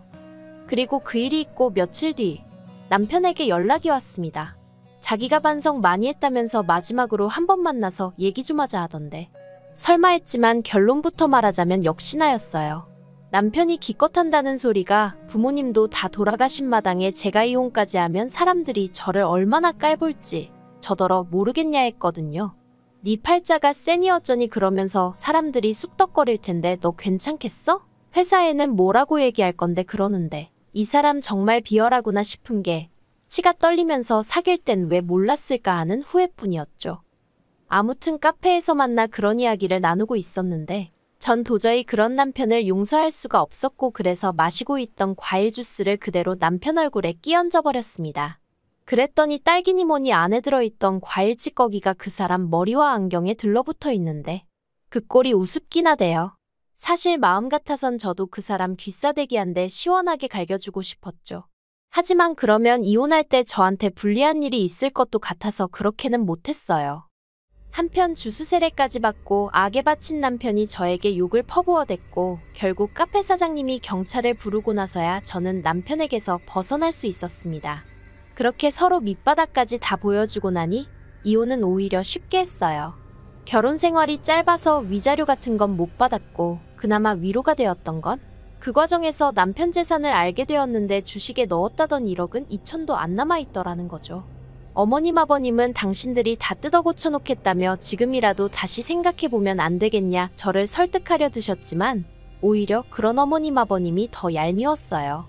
그리고 그 일이 있고 며칠 뒤 남편에게 연락이 왔습니다. 자기가 반성 많이 했다면서 마지막으로 한 번 만나서 얘기 좀 하자 하던데 설마 했지만 결론부터 말하자면 역시나였어요. 남편이 기껏 한다는 소리가 부모님도 다 돌아가신 마당에 제가 이혼까지 하면 사람들이 저를 얼마나 깔볼지 저더러 모르겠냐 했거든요. 네 팔자가 세니 어쩌니 그러면서 사람들이 쑥덕거릴 텐데 너 괜찮겠어? 회사에는 뭐라고 얘기할 건데 그러는데 이 사람 정말 비열하구나 싶은 게 치가 떨리면서 사귈 땐 왜 몰랐을까 하는 후회뿐이었죠. 아무튼 카페에서 만나 그런 이야기를 나누고 있었는데 전 도저히 그런 남편을 용서할 수가 없었고 그래서 마시고 있던 과일 주스를 그대로 남편 얼굴에 끼얹어 버렸습니다. 그랬더니 딸기니 뭐니 안에 들어있던 과일 찌꺼기가 그 사람 머리와 안경에 들러붙어 있는데 그 꼴이 우습기나 돼요. 사실 마음 같아선 저도 그 사람 귀싸대기 한 대 시원하게 갈겨주고 싶었죠. 하지만 그러면 이혼할 때 저한테 불리한 일이 있을 것도 같아서 그렇게는 못했어요. 한편 주수 세례까지 받고 악에 바친 남편이 저에게 욕을 퍼부어댔고 결국 카페 사장님이 경찰을 부르고 나서야 저는 남편에게서 벗어날 수 있었습니다. 그렇게 서로 밑바닥까지 다 보여주고 나니 이혼은 오히려 쉽게 했어요. 결혼 생활이 짧아서 위자료 같은 건 못 받았고 그나마 위로가 되었던 건 그 과정에서 남편 재산을 알게 되었는데 주식에 넣었다던 1억은 2천도 안 남아있더라는 거죠. 어머님 아버님은 당신들이 다 뜯어 고쳐놓겠다며 지금이라도 다시 생각해보면 안 되겠냐 저를 설득하려 드셨지만 오히려 그런 어머님 아버님이 더 얄미웠어요.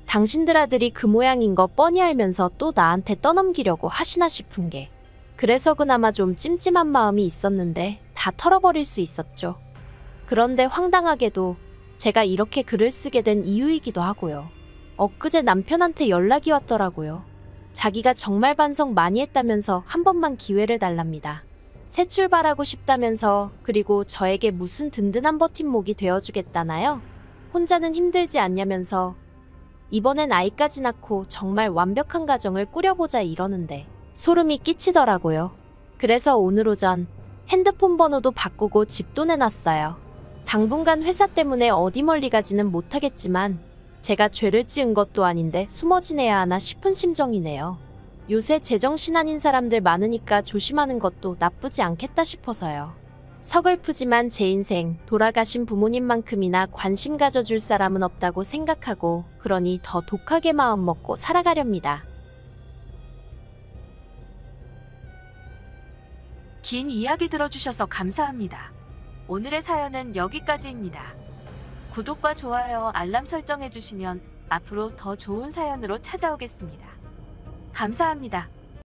당신들 아들이 그 모양인 거 뻔히 알면서 또 나한테 떠넘기려고 하시나 싶은 게, 그래서 그나마 좀 찜찜한 마음이 있었는데 다 털어버릴 수 있었죠. 그런데 황당하게도 제가 이렇게 글을 쓰게 된 이유이기도 하고요. 엊그제 남편한테 연락이 왔더라고요. 자기가 정말 반성 많이 했다면서 한 번만 기회를 달랍니다. 새 출발하고 싶다면서, 그리고 저에게 무슨 든든한 버팀목이 되어주겠다나요? 혼자는 힘들지 않냐면서 이번엔 아이까지 낳고 정말 완벽한 가정을 꾸려보자 이러는데 소름이 끼치더라고요. 그래서 오늘 오전 핸드폰 번호도 바꾸고 집도 내놨어요. 당분간 회사 때문에 어디 멀리 가지는 못하겠지만 제가 죄를 지은 것도 아닌데 숨어 지내야 하나 싶은 심정이네요. 요새 제정신 아닌 사람들 많으니까 조심하는 것도 나쁘지 않겠다 싶어서요. 서글프지만 제 인생 돌아가신 부모님만큼이나 관심 가져줄 사람은 없다고 생각하고 그러니 더 독하게 마음 먹고 살아가렵니다. 긴 이야기 들어주셔서 감사합니다. 오늘의 사연은 여기까지입니다. 구독과 좋아요, 알람 설정해주시면 앞으로 더 좋은 사연으로 찾아오겠습니다. 감사합니다.